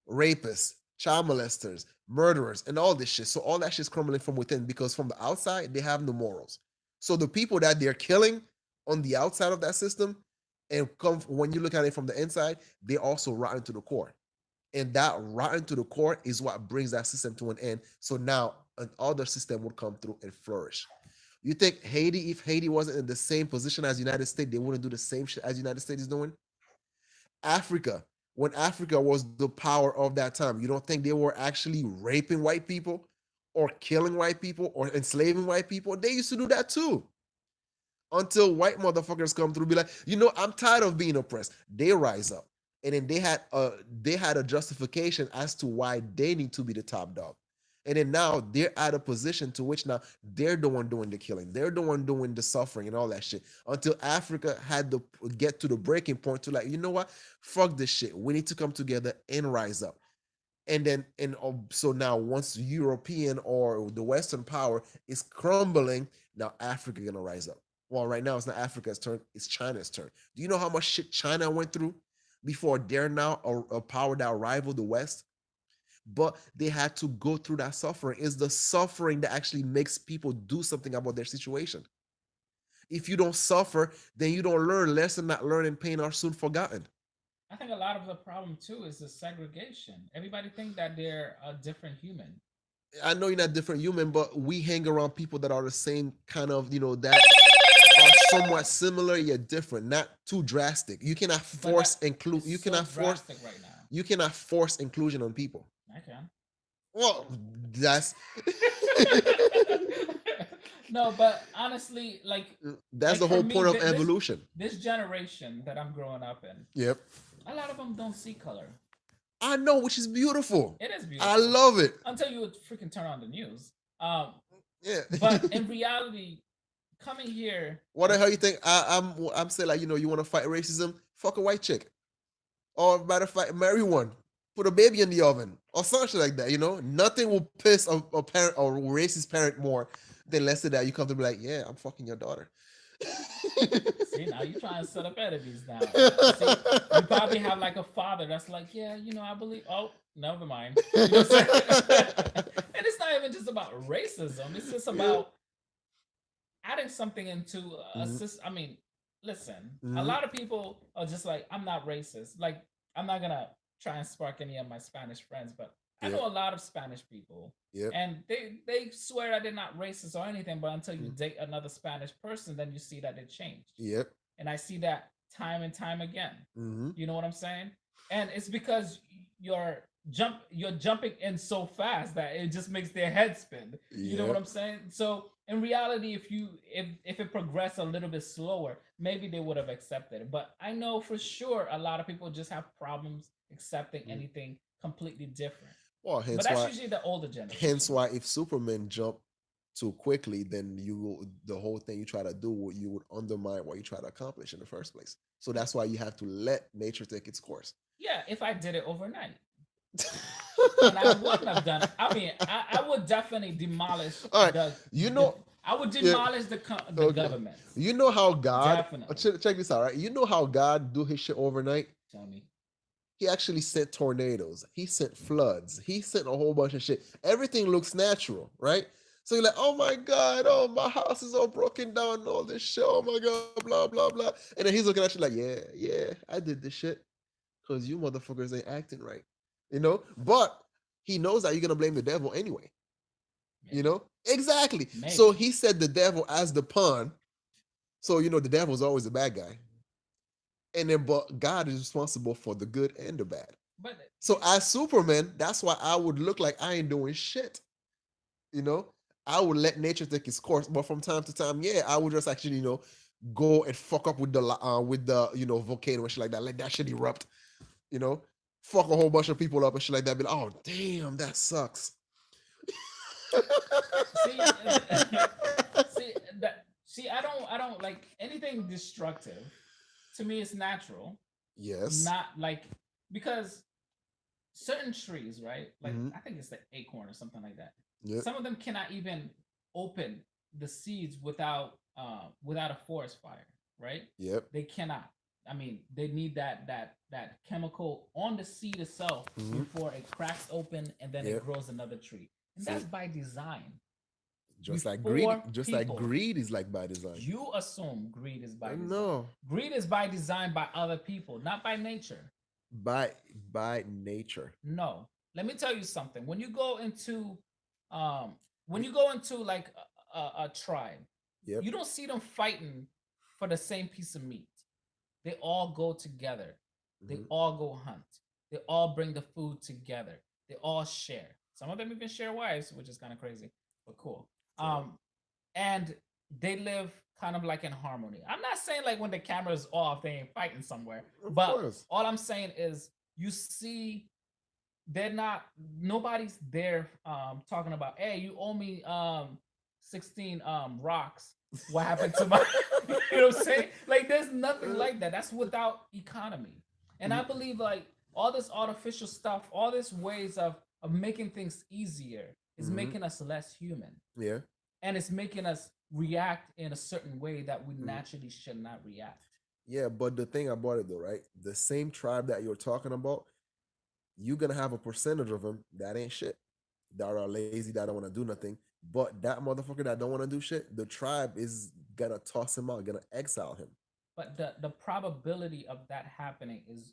rapists, child molesters, murderers, and all this shit. So all that shit's crumbling from within because from the outside they have no morals. So the people that they're killing on the outside of that system, and come when you look at it from the inside, they also rotten to the core, and that rotten to the core is what brings that system to an end. So now another system would come through and flourish. You think Haiti, if Haiti wasn't in the same position as United States, they wouldn't do the same shit as United States is doing? Africa, when Africa was the power of that time, you don't think they were actually raping white people or killing white people or enslaving white people? They used to do that too. Until white motherfuckers come through, be like, I'm tired of being oppressed. They rise up, and then they had a justification as to why they need to be the top dog, and then now they're at a position to which now they're the one doing the killing, they're the one doing the suffering and all that shit. Until Africa had to get to the breaking point to like, you know what, fuck this shit. We need to come together and rise up. So now once European or the Western power is crumbling, now Africa gonna rise up. Well, right now it's not Africa's turn; it's China's turn. Do you know how much shit China went through before they're now a power that rival the West? But they had to go through that suffering. It's the suffering that actually makes people do something about their situation. If you don't suffer, then you don't learn. Lesson not learned and pain are soon forgotten. I think a lot of the problem too is the segregation. Everybody think that they're a different human. I know you're not different human, but we hang around people that are the same kind of, that are somewhat similar yet different, not too drastic. You cannot But force that include. is so drastic right now. You cannot force inclusion on people. I can. Well, that's No, but honestly, that's like the for whole me, point of evolution. this generation that I'm growing up in, Yep. a lot of them don't see color. I know, which is beautiful. It is I beautiful love it. until you would freaking turn on the news. Um, Yeah. but in reality, coming here, What the hell you think? I'm saying, like, you want to fight racism? Fuck a white chick, or matter of fact, marry one, put a baby in the oven, or something like that. Nothing will piss a parent or racist parent more than let's say that you come to be like, yeah, I'm fucking your daughter. see, now you trying to set up enemies now. See, you probably have like a father that's like, yeah, I believe. Oh, never mind. You know what I'm saying? And it's not even just about racism. It's just about adding something into a Mhm. system. I mean, listen, a Mhm. lot of people are just like, I'm not racist. Like, I'm not gonna try and spark any of my Spanish friends, but I Yep. know a lot of Spanish people, Yep. and they swear that they're not racist or anything. But until you Mhm. date another Spanish person, then you see that it changed. Yep. And I see that time and time again. Hmm. You know what I'm saying? And it's because you're jumping in so fast that it just makes their head spin. You know what Yep. I'm saying? So in reality, if it progressed a little bit slower, maybe they would have accepted it. But I know for sure a lot of people just have problems accepting Mhm. anything completely different. Well, But hence that's why, usually the older hence generation. why, if Superman jumped too quickly, then the whole thing you try to do, you would undermine what you try to accomplish in the first place. So that's why you have to let nature take its course. Yeah, if I did it overnight. And I wouldn't have done it. I mean, I would definitely demolish All right, the you the. know, I would yeah, demolish the okay. governments. You know how God, Definitely. check this out, right? You know how God do his shit overnight. Tell me. He actually sent tornadoes. He sent floods. He sent a whole bunch of shit. Everything looks natural, right? So you're like, oh my God, oh, my house is all broken down, and all this shit. Oh my God, blah, blah, blah. And then he's looking at you like, yeah, yeah, I did this shit. Because you motherfuckers ain't acting right. But he knows that you're going to blame the devil anyway. Maybe. Exactly. So Maybe. he said the devil as the pawn. So, the devil's always the bad guy. And then, but God is responsible for the good and the bad. But So as Superman, that's why I would look like I ain't doing shit. You know, I would let nature take its course, but from time to time, yeah, I would just actually, go and fuck up with the volcano and shit like that. Let that shit erupt. You know, fuck a whole bunch of people up and shit like that. Be like, oh damn, that sucks. see, see that. See, I don't like anything destructive. To me, it's natural. Yes. Not like because certain trees, right? Like Mhm. I think it's the acorn or something like that. Yep. Some of them cannot even open the seeds without a forest fire, right? Yep. They cannot. I mean, they need that chemical on the seed itself Mhm. before it cracks open and then it Yep. grows another tree. And See, that's by design. just like greed, Before just like people, greed is like by design. you assume greed is by design. No, Greed is by design by other people, not by nature. by by nature. No. Let me tell you something. Um when you go into like a tribe, Yep. you don't see them fighting for the same piece of meat. They all go together. They Mhm. all go hunt. They all bring the food together. They all share. Some of them even share wives, which is kind of crazy, but cool. Correct. And they live kind of like in harmony. I'm not saying like when the camera is off, they ain't fighting somewhere, Of but course. all I'm saying is you see they're not nobody's there talking about hey you owe me 16 rocks, what happened to my you know what I'm saying, like there's nothing like that. That's without economy. And I Mhm. believe like all this artificial stuff, all this ways of making things easier is Mhm. making us less human, Yeah. and it's making us react in a certain way that we Mhm. naturally should not react. Yeah, but the thing about it though, right? The same tribe that you're talking about, you're gonna have a percentage of them that ain't shit, that are lazy, that don't want to do nothing. But that motherfucker that don't want to do shit, the tribe is gonna toss him out, gonna exile him. But the probability of that happening is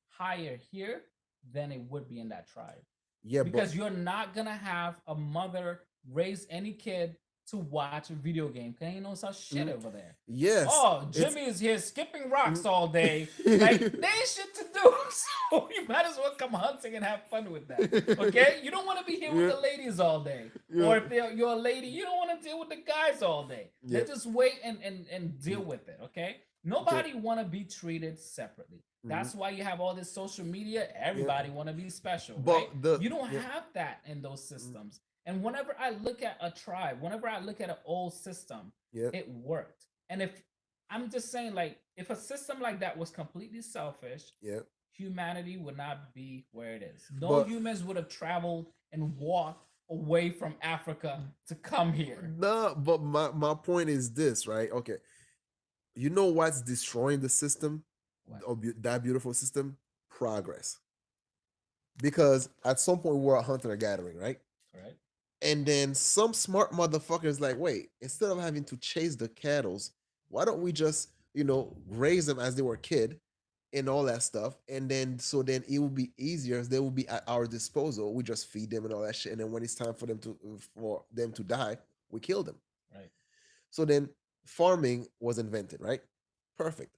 higher here than it would be in that tribe, Yeah, but because you're not gonna have a mother raise any kid to watch a video game. Cause ain't no such shit Mhm. over there. Yes, Oh, it's Jimmy is here skipping rocks all day. Like, Mhm. they ain't shit to do. So you might as well come hunting and have fun with that. Okay? You don't want to be here with Yeah, the ladies all day. yeah, Or if you're a lady, you don't want to deal with the guys all day. yeah. Let's just wait and deal Mhm. with it. Okay? Okay. Nobody want to be treated separately. Mhm. That's why you have all this social media. Yeah, Everybody want to be special, right? but the You don't yeah. have that in those Mhm. systems. And whenever I look at a tribe, whenever I look at an old system, Yeah, it worked. And if I'm just saying, like, if a system like that was completely selfish, yeah. humanity would not be where it is. No But humans would have traveled and walked away from Africa to come here. no, but my point is this, right? Okay, you know what's destroying the system, What? that beautiful system? Progress. Because at some point we're a hunter gathering, right? Right? And then some smart motherfuckers like, wait, instead of having to chase the cattles, why don't we just, raise them as they were kid and all that stuff? And then so then it will be easier. They will be at our disposal. We just feed them and all that shit. And then when it's time for them to die, we kill them. Right. So then farming was invented, right? Perfect.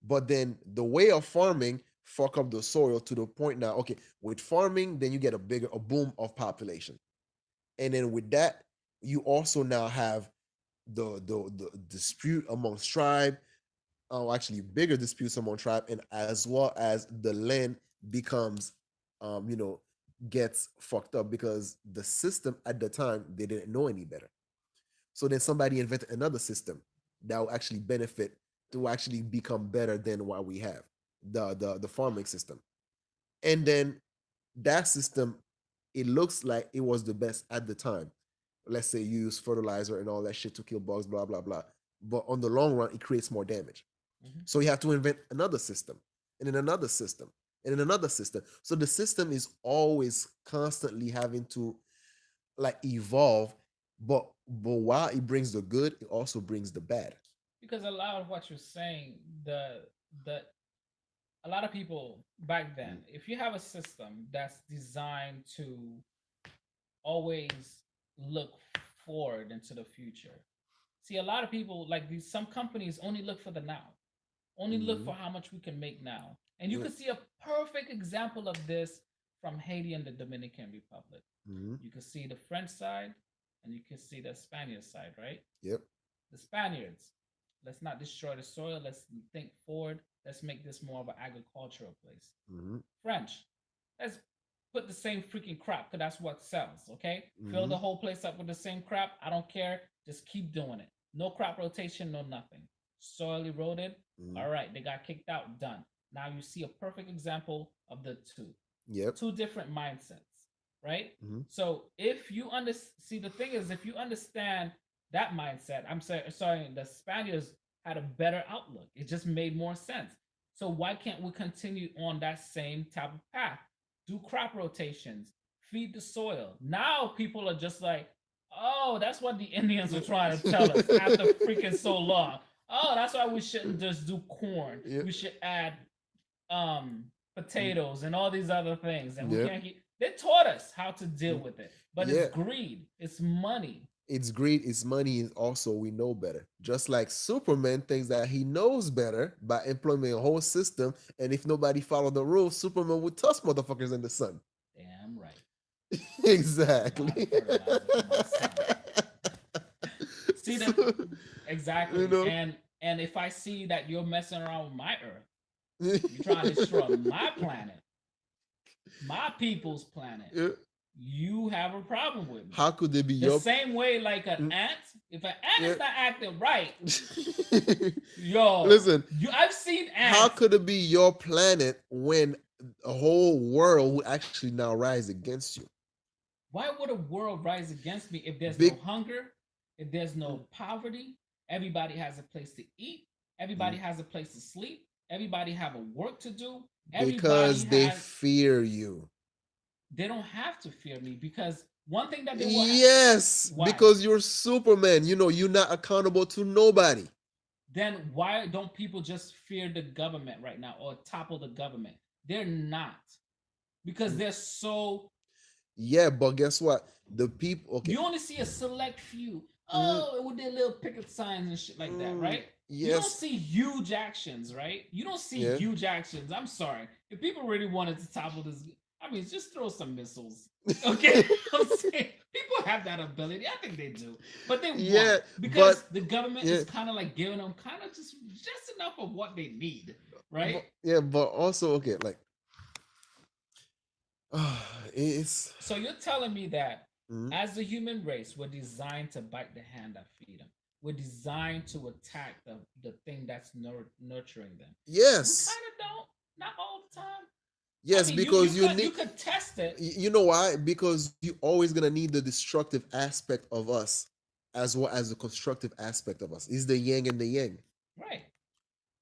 But then the way of farming fuck up the soil to the point now. Okay, with farming, then you get a boom of population, and then with that, you also now have the dispute amongst tribe. Actually, bigger disputes among tribe, and as well as the land becomes, um, you know, gets fucked up because the system at the time they didn't know any better. So then somebody invented another system that will actually benefit to actually become better than what we have, the farming system. And then that system, it looks like it was the best at the time. Let's say you use fertilizer and all that shit to kill bugs, blah blah blah. But on the long run, it creates more damage. Mhm. So you have to invent another system, and then another system, and then another system. So the system is always constantly having to like evolve, but while it brings the good, it also brings the bad. Because a lot of what you're saying, the a lot of people back then, Mhm. if you have a system that's designed to always look forward into the future. See, a lot of people like these, some companies only look for the now, only look Mhm. for how much we can make now. And you Yeah. can see a perfect example of this from Haiti and the Dominican Republic. Mhm. You can see the French side and you can see the Spaniard side, right? Yep. The Spaniards, let's not destroy the soil, let's think forward, let's make this more of an agricultural place. Mhm. French, let's put the same freaking crap because that's what sells. Okay, fill the Mhm. whole place up with the same crap. I don't care. Just keep doing it. No crop rotation, no nothing. Soil eroded. Mhm. All right, they got kicked out. Done. Now you see a perfect example of the two, Yep. two different mindsets, right? Mhm. So if you see, the thing is, if you understand that mindset, sorry, the Spaniards had a better outlook. It just made more sense. So why can't we continue on that same type of path? Do crop rotations, feed the soil. Now people are just like, oh, that's what the Indians were trying to tell us after freaking so long. Oh, that's why we shouldn't just do corn. Yep. We should add potatoes and all these other things. And we Yep. can't keep, they taught us how to deal with it. But it's Yeah. greed, it's money. It's greed, it's money, and also we know better. Just like Superman thinks that he knows better by implementing a whole system, and if nobody followed the rules, Superman would toss motherfuckers in the sun. Damn right. A lot of Exactly. fertilizer for my son. See that So, exactly. you know, And if I see that you're messing around with my earth, you're trying to destroy my planet, my people's planet, yeah, you have a problem with me. how could they be The your same way, like an Mm, ant, if an ant yeah. is not acting right, yo, Listen, I've seen how ants. could it be your planet when a whole world would actually now rise against you? Why would a world rise against me if there's no Big hunger, if there's no poverty? Everybody has a place to eat. Everybody mm, has a place to sleep. Everybody have a work to do. Everybody because they has. fear you. They don't have to fear me because one thing that they will. Yes, Why? because you're Superman. You're not accountable to nobody. Then why don't people just fear the government right now or topple the government? They're not because Mm, they're so. yeah, but guess what? The people, okay, You only see a select few. mm, oh, with their little picket signs and shit like that, mm, right? You don't yes, see huge actions, right? You don't see yeah. huge actions. I'm sorry. If people really wanted to topple this, I mean, just throw some missiles. Okay, I'm saying people have that ability. I think they do, but they won't Yeah, because but the government yeah, is kind of like giving them kind of just enough of what they need, right? yeah, but also okay, like it's So you're telling me that mm, as the human race, we're designed to bite the hand that feed them. We're designed to attack the thing that's nurturing them. We yes, kind of don't, not all the time. I yes, mean, you because you could need. you could test it, You know why? Because you always gonna need the destructive aspect of us as well as the constructive aspect of us. Is the yin and the yang. right?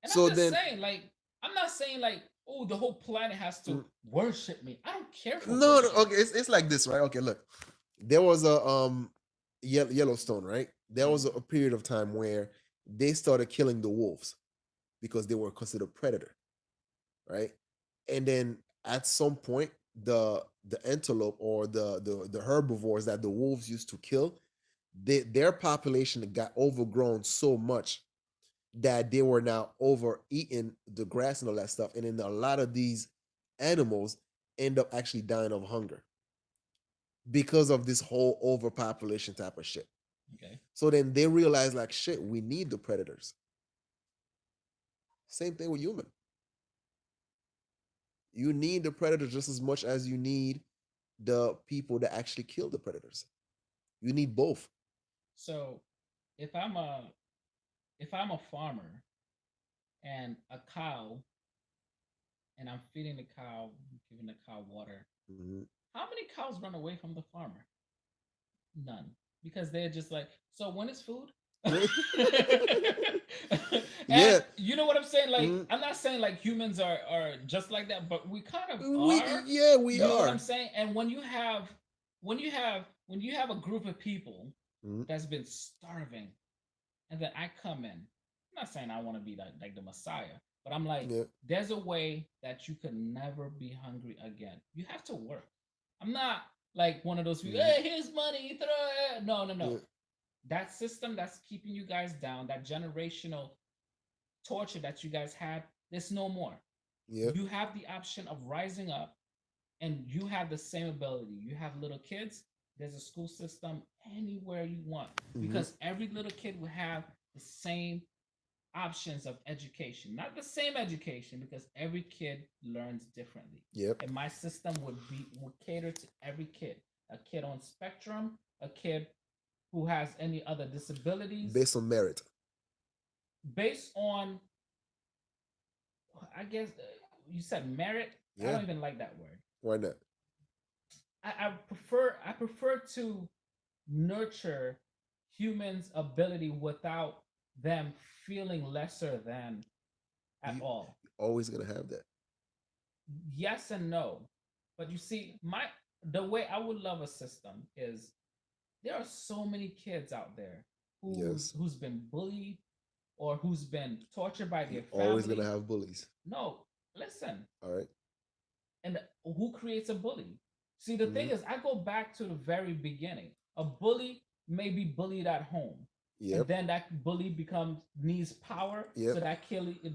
And I'm So just then, saying, like, I'm not saying like, oh, the whole planet has to mm, worship me. I don't care for no, no, worship. okay, it's like this, right? Okay, look, there was a Yellowstone, right? There was Mm. a period of time where they started killing the wolves because they were considered predator, right? And then at some point, the antelope or the herbivores that the wolves used to kill, their population got overgrown so much that they were now overeating the grass and all that stuff, and then a lot of these animals end up actually dying of hunger because of this whole overpopulation type of shit. Okay. So then they realize like shit, we need the predators. Same thing with human. You need the predators just as much as you need the people that actually kill the predators. You need both. So if I'm a if I'm a farmer and a cow and I'm feeding the cow, giving the cow water, Mhm. how many cows run away from the farmer? None. Because they're just like, so when is food? And Yeah. you know what I'm saying? Like, Mhm. I'm not saying like humans are just like that, but we kind of We are. yeah, we You know what I'm are. saying? And when you have a group of people Mhm. that's been starving, and then I come in. I'm not saying I want to be like the Messiah, but I'm like, Yeah. there's a way that you could never be hungry again. You have to work. I'm not like one of those people. Mhm. Hey, here's money. Throw it. No, no, no. Yeah. That system that's keeping you guys down, that generational torture that you guys had, there's no more. Yeah. You have the option of rising up, and you have the same ability. You have little kids. There's a school system anywhere you want Mhm. because every little kid will have the same options of education. Not the same education because every kid learns differently. Yep. And my system would cater to every kid. A kid on spectrum, a kid who has any other disabilities, Based on merit. based on, I guess, you said merit. I Yeah. don't even like that word. Why not? I prefer to nurture humans' ability without them feeling lesser than at You all. always gonna have that. Yes and no. But you see, the way I would love a system is there are so many kids out there Yes. who's been bullied or who's been tortured by You their always gonna family. have bullies. No, listen. All right. And who creates a bully? See, the thing Mm-hmm. is, I go back to the very beginning. A bully may be bullied at home, and Yep. then that bully becomes needs power, so Yep.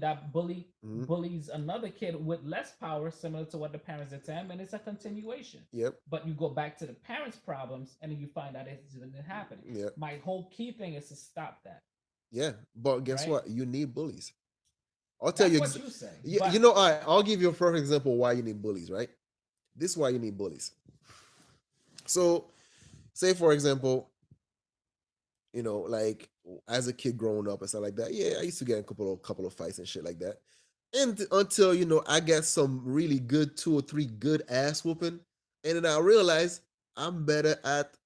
that bully Mm-hmm. bullies another kid with less power, similar to what the parents did to him, and it's a continuation. Yep. But you go back to the parents' problems, and then you find out it's been happening. Yep. My whole key thing is to stop that, Yeah. But guess right? what? You need bullies. I'll tell That's you. what you say, Yeah. but You know. All right. I'll give you a perfect example why you need bullies. Right. This is why you need bullies. So, say for example, like as a kid growing up and stuff like that. Yeah, I used to get in a couple of fights and shit like that. And until I got some really good 2 or 3 good ass whooping, and then I realized I'm better at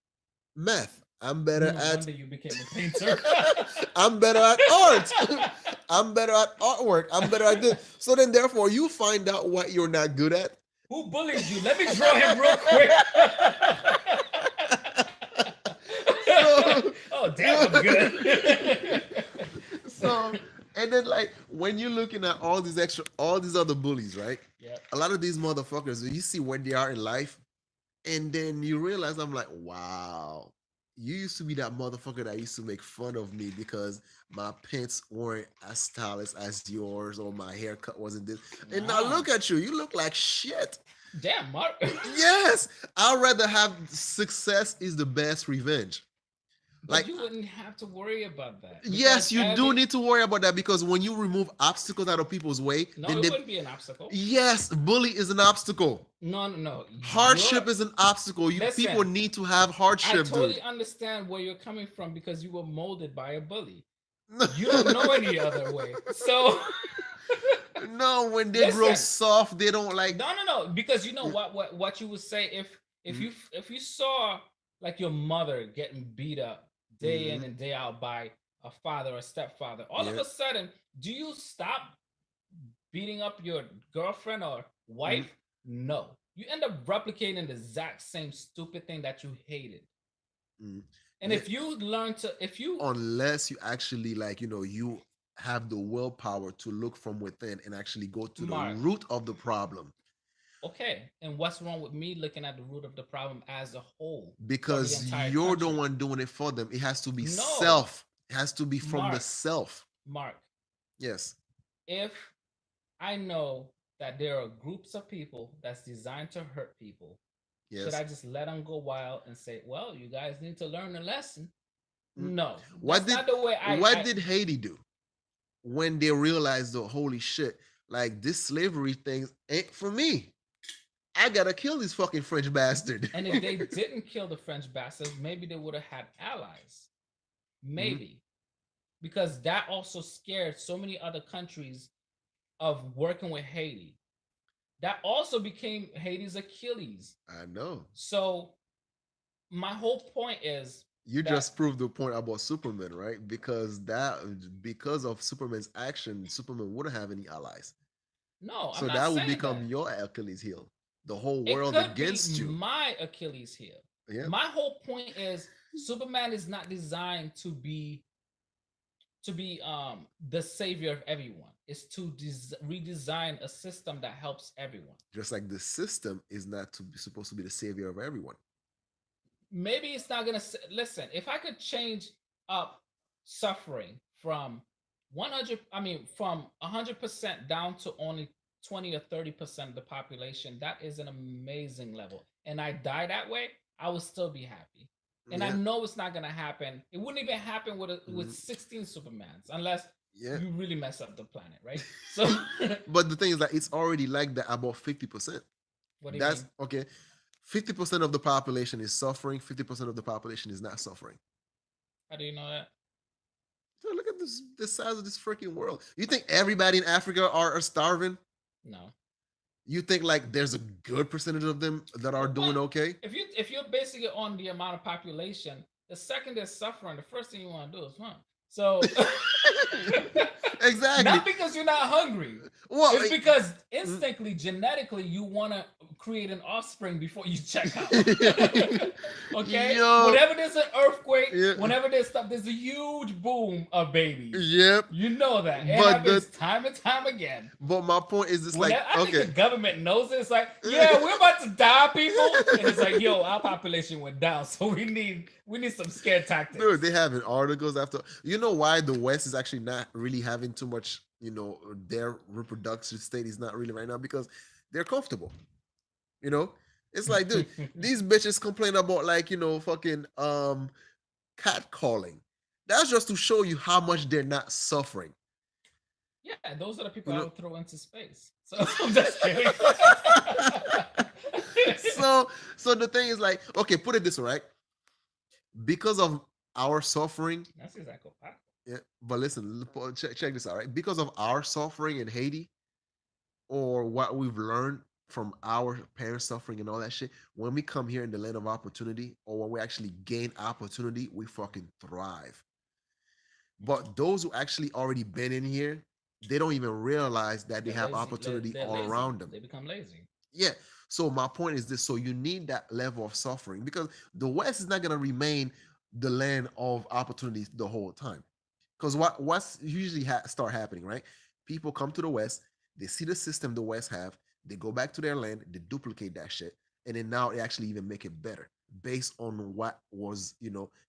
math. I'm better no at wonder you became a painter. I'm better at art. I'm better at artwork. I'm better at this. So then therefore you find out what you're not good at. Who bullied you? Let me draw him real quick. So Oh, damn, I'm good. so and then like when you're looking at all these other bullies, right? Yep. A lot of these motherfuckers, you see where they are in life, and then you realize I'm like, wow, you used to be that motherfucker that used to make fun of me because my pants weren't as stylish as yours or my haircut wasn't this. And now Nah. look at you. You look like shit. Damn, Mark. Yes. I'd rather have success is the best revenge. But Like, you wouldn't have to worry about that yes, because you do need to worry about that because when you remove obstacles out of people's way, no, then it they, wouldn't be an obstacle. yes, bully is an obstacle. No, no, no. You're Hardship is an obstacle. You people listen. need to have I hardship, totally dude. understand where you're coming from because you were molded by a bully. You don't know any other way. So No, when they grow listen. soft, they don't like. No, no, no. Because you know what you would say if Mhm, you saw like your mother getting beat up day in mhm, and day out by a father or stepfather, all of yeah. a sudden, do you stop beating up your girlfriend or Mhm, wife? No. You end up replicating the exact same stupid thing that you hated. mhm. And Yeah, if you learn to, if you, unless you actually like, you have the willpower to look from within and actually go to the Mark, root of the problem. okay, and what's wrong with me looking at the root of the problem as a whole for the Because entire you're the country? one doing it for them. It has to be No, self. It has to be from the Mark, self. Mark, Yes. if I know that there are groups of people that's designed to hurt people, should Yes. I just let them go wild and say, well, you guys need to learn a lesson? Mm. No, What that's did not the way what did Haiti do when they realized the holy shit? Like this slavery thing ain't for me. I gotta kill this fucking French bastard. and if they didn't kill the French bastards, maybe they would have had allies. Mhm. Maybe. Because that also scared so many other countries of working with Haiti. That also became Haiti's Achilles. I know. So my whole point is You that just proved the point about Superman, right? Because of Superman's action, Superman wouldn't have any allies. no, I'm So not that would saying become that. your Achilles heel. The whole It world could be against you. my Achilles heel. Yeah. My whole point is Superman is not designed to be the savior of everyone. It's to redesign a system that helps everyone. Just like the system is not supposed to be the savior of everyone. Maybe it's not gonna listen. If I could change up suffering from 100, I mean from 100% down to only 20 or 30% of the population, that is an amazing level. And I die that way, I would still be happy. And I Yeah. know it's not gonna happen. It wouldn't even happen with Mhm. 16 Supermans unless Yeah. you really mess up the planet, right? So But the thing is that it's already like that about 50%. what do you That's mean? okay. 50% of the population is suffering, 50% of the population is not suffering. How do you know that? So look at the size of this freaking world. You think everybody in Africa are starving? No. You think like there's a good percentage of them that are doing What? okay? If you're basing it on the amount of population, the second they're suffering, the first thing you want to do is run. So Exactly. not because you're not hungry. Well, It's because mm, instinctively, genetically, you want to create an offspring before you check out. Okay? yo, Whenever there's an earthquake, yeah, whenever there's stuff, there's a huge boom of babies. yep. You know that. It But happens time and time again. but my point is, it's like Whenever, I think okay, the government knows it. It's like, yeah, we're about to die, people. And it's like, yo, our population went down, so we need some scare tactics. dude, they having articles after. You know why the West is actually not really having too much. Their reproductive state is not really right now because they're comfortable. You know, it's like, dude, these bitches complain about like fucking cat calling. That's just to show you how much they're not suffering. Yeah, those are the people You I know. would throw into space. So I'm just kidding. so the thing is like, okay, put it this way, right? Because of our suffering, That's exactly what yeah. But listen, check this out, right? Because of our suffering in Haiti, or what we've learned from our parents suffering and all that shit, when we come here in the land of opportunity, or when we actually gain opportunity, we fucking thrive. But those who actually already been in here, they don't even realize that they they're have lazy. opportunity They're all lazy. around them. They become lazy. Yeah. So my point is this: so you need that level of suffering because the West is not gonna remain the land of opportunities the whole time. Because what's usually start happening, right? People come to the West, they see the system the West have, they go back to their land, they duplicate that shit, and then now they actually even make it better. based on what was,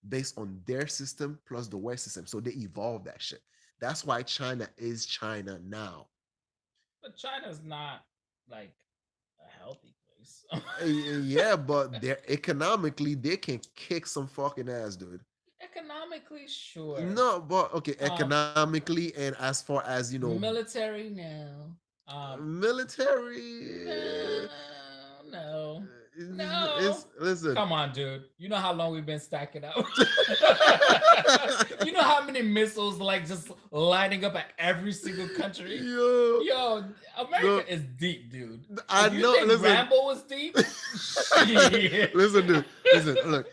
based on their system plus the West system. So they evolved that shit. That's why China is China now. But China's not like a healthy place. Yeah, but they're economically they can kick some fucking ass, dude. Economically, sure. No, but okay, Um, economically and as far as military, no. military. No, no, It's no. listen. Come on, dude. You know how long we've been stacking up. You know how many missiles like just lining up at every single country. Yo, Yo, no, America is deep, dude. I If you know. think Listen, Rambo was deep, shit. listen, dude. Listen, look.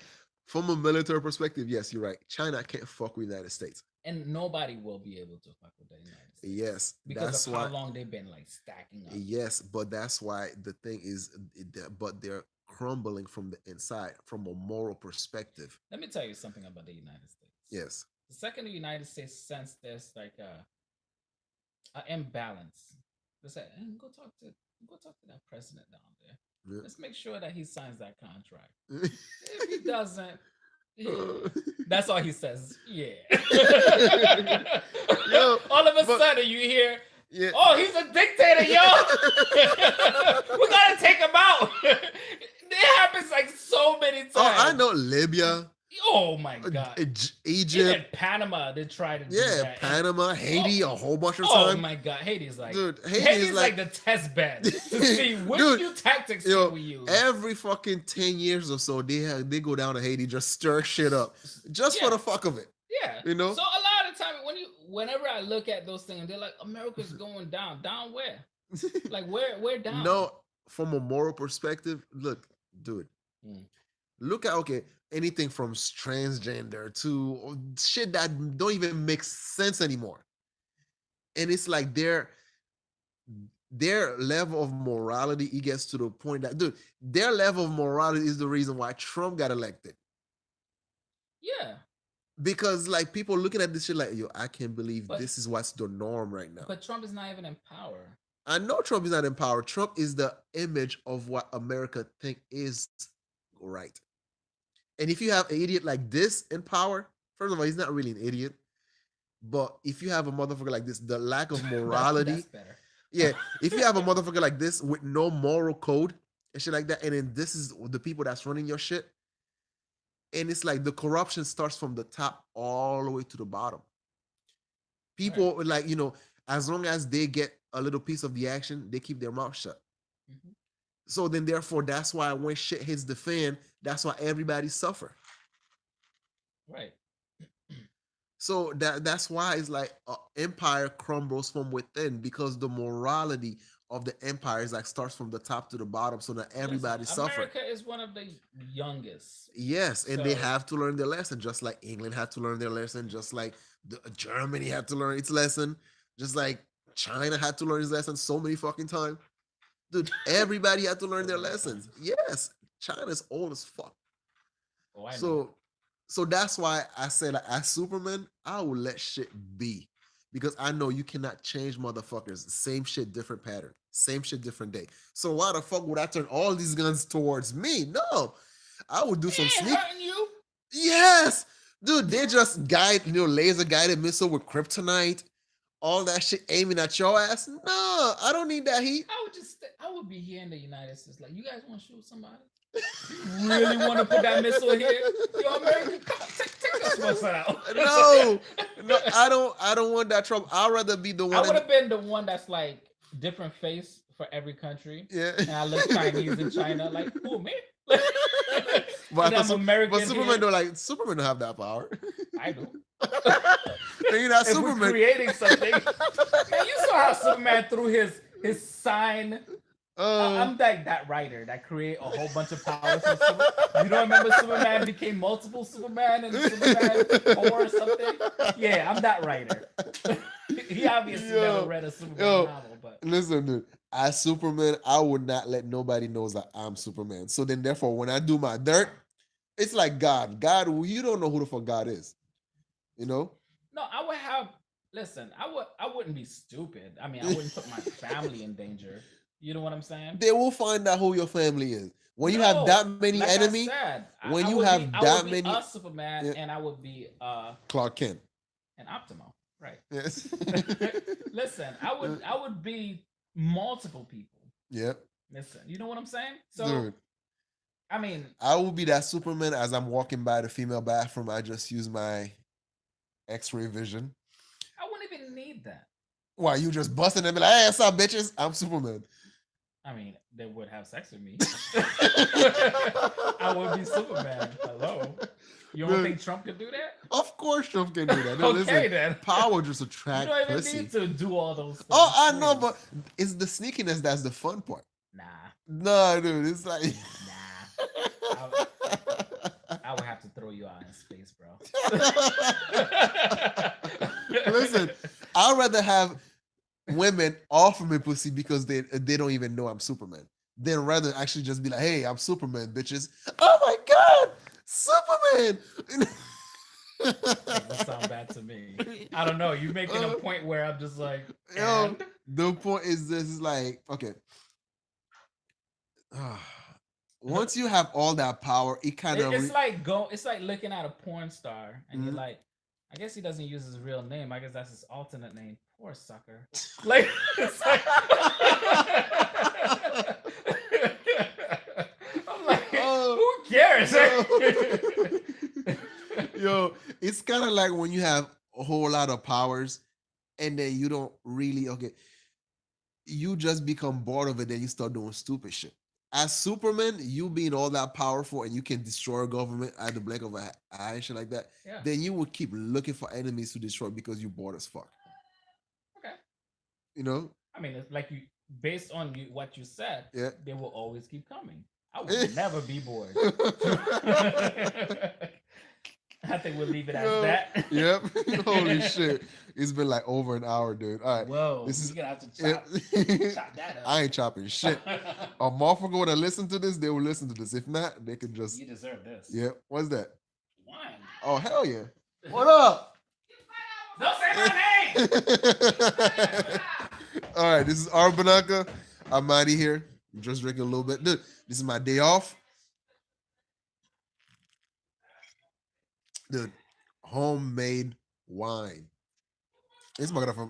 From a military perspective, yes, you're right. China can't fuck with the United States. And nobody will be able to fuck with the United States Yes, because that's of how why. long they've been like stacking up. Yes, but that's why the thing is, but they're crumbling from the inside, from a moral perspective. Let me tell you something about the United States. Yes. The second the United States sense there's like a imbalance, they say, go talk to that president down there. Yeah. Let's make sure that he signs that contract. If he doesn't, that's all he says. Yeah. Yo, all of a but- sudden you hear, Yeah. oh, he's a dictator, yo. We gotta take him out. It happens like so many times. Oh, I know Libya, Oh my god. Egypt. Even Panama, they try to do Yeah, that. Panama, Haiti, a whole bunch of Oh time. my god, Haiti's like, Dude, Haiti's like the test bed to see which Dude, new tactics yo, can we use. every fucking 10 years or so, they go down to Haiti, just stir shit up, just Yeah. for the fuck of it. Yeah, You know? So a lot of time whenever I look at those things, they're like, America's going down. Down where? Like where down? No, from a moral perspective, look, dude, Mm. look at anything from transgender to shit that don't even make sense anymore. And it's like their level of morality, it gets to the point that, dude, their level of morality is the reason why Trump got elected. Yeah, Because like people looking at this shit like, yo, I can't believe But- this is what's the norm right now. but Trump is not even in power. I know Trump is not in power. Trump is the image of what America think is right. And if you have an idiot like this in power, first of all, he's not really an idiot. But if you have a motherfucker like this, the lack of morality, That's better. yeah. If you have a motherfucker like this with no moral code and shit like that, and then this is the people that's running your shit, and it's like the corruption starts from the top all the way to the bottom. People like, as long as they get a little piece of the action, they keep their mouth shut. Mhm. So then, therefore, that's why when shit hits the fan, that's why everybody suffer. Right. So that's why it's like empire crumbles from within, because the morality of the empire is like starts from the top to the bottom, so that everybody Listen, suffers. America is one of the youngest. Yes, and they So- have to learn their lesson, just like England had to learn their lesson, just like Germany had to learn its lesson, just like China had to learn its lesson so many fucking times. Dude, everybody had to learn their lessons. Yes, China's old as fuck. Oh, I know. So that's why I said, like, as Superman, I will let shit be, because I know you cannot change motherfuckers. Same shit, different pattern. Same shit, different day. So why the fuck would I turn all these guns towards me? No, I would do some Ain't sneak. hurting you. Yes, dude, they just laser guided missile with kryptonite, all that shit aiming at your ass. No, I don't need that heat. I would be here in the United States. Like, you guys want to shoot somebody? You really want to put that missile here? Yo, America, come on, take this missile out. No, I don't want that trouble. I'd rather be the I one. would have been the one that's like different face for every country. Yeah. And I look Chinese in China, like, who, me? But, And I'm American. but Superman here. Superman don't have that power. I do. And you're not If we're Superman. creating something. Man, you saw how Superman threw his sign. I'm like that writer that create a whole bunch of powers. From Superman. You don't remember Superman became multiple Superman and Superman 4 or something? Yeah, I'm that writer. He obviously Yo, never read a Superman yo. novel, but Listen, dude. As Superman, I would not let nobody knows that I'm Superman. So then, therefore, when I do my dirt, it's like God. God, you don't know who the fuck God is. You know? no, I would have. Listen, I wouldn't be stupid. I mean, I wouldn't put my family in danger. You know what I'm saying? They will find out who your family is. When you have that many like enemy, I said, when you would have be I that would be many, a Superman, yeah, and I would be Clark Kent. an Optimo. Right. Yes. Listen, I would be multiple people. Yep. Listen, you know what I'm saying? So Dude, I mean, I will be that Superman as I'm walking by the female bathroom. I just use my X-ray vision. I wouldn't even need that. Why you just busting them and like, hey, what's up, bitches? I'm Superman. I mean, they would have sex with me. I would be Superman. Hello. You don't think Trump could do that? Of course Trump can do that. No, Okay, listen, then. power just You attract don't even pussy. need to do all those things. Oh, I know, please. but it's the sneakiness that's the fun part. Nah, No, dude, it's like nah. I would have to throw you out in space, bro. Listen, I'd rather have women offer me pussy because they don't even know I'm Superman. Then rather actually just be like, hey, I'm Superman, bitches. Oh my god, Superman. Doesn't sound bad to me. I don't know. You're making a point where I'm just like, Yo, and? the point is this is like, okay. Once you have all that power, it kind of It's like it's like looking at a porn star and you're Mhm. like, I guess he doesn't use his real name. I guess that's his alternate name. Poor sucker. Like, it's like I'm like, who cares? Yo, it's kind of like when you have a whole lot of powers and then you don't really you just become bored of it, then you start doing stupid shit. As Superman, you being all that powerful and you can destroy a government at the blink of an eye and shit like that, Yeah. then you would keep looking for enemies to destroy because you're bored as fuck. Okay. You know? I mean, it's like based on what you said, Yeah. they will always keep coming. I would never be bored. I think we'll leave it at that. Yep. Holy shit. It's been like over an hour, dude. All right. Whoa. This is You're gonna have to chop that up. I ain't chopping shit. A motherfucker would have listened to this, they will listen to this. If not, they could just You deserve this. Yeah. What's that? Wine. Oh hell yeah. What up? Don't say my name. All right, this is Arbanaka. I'm Mighty here. I'm just drinking a little bit. Dude, this is my day off. Dude, homemade wine. It's my from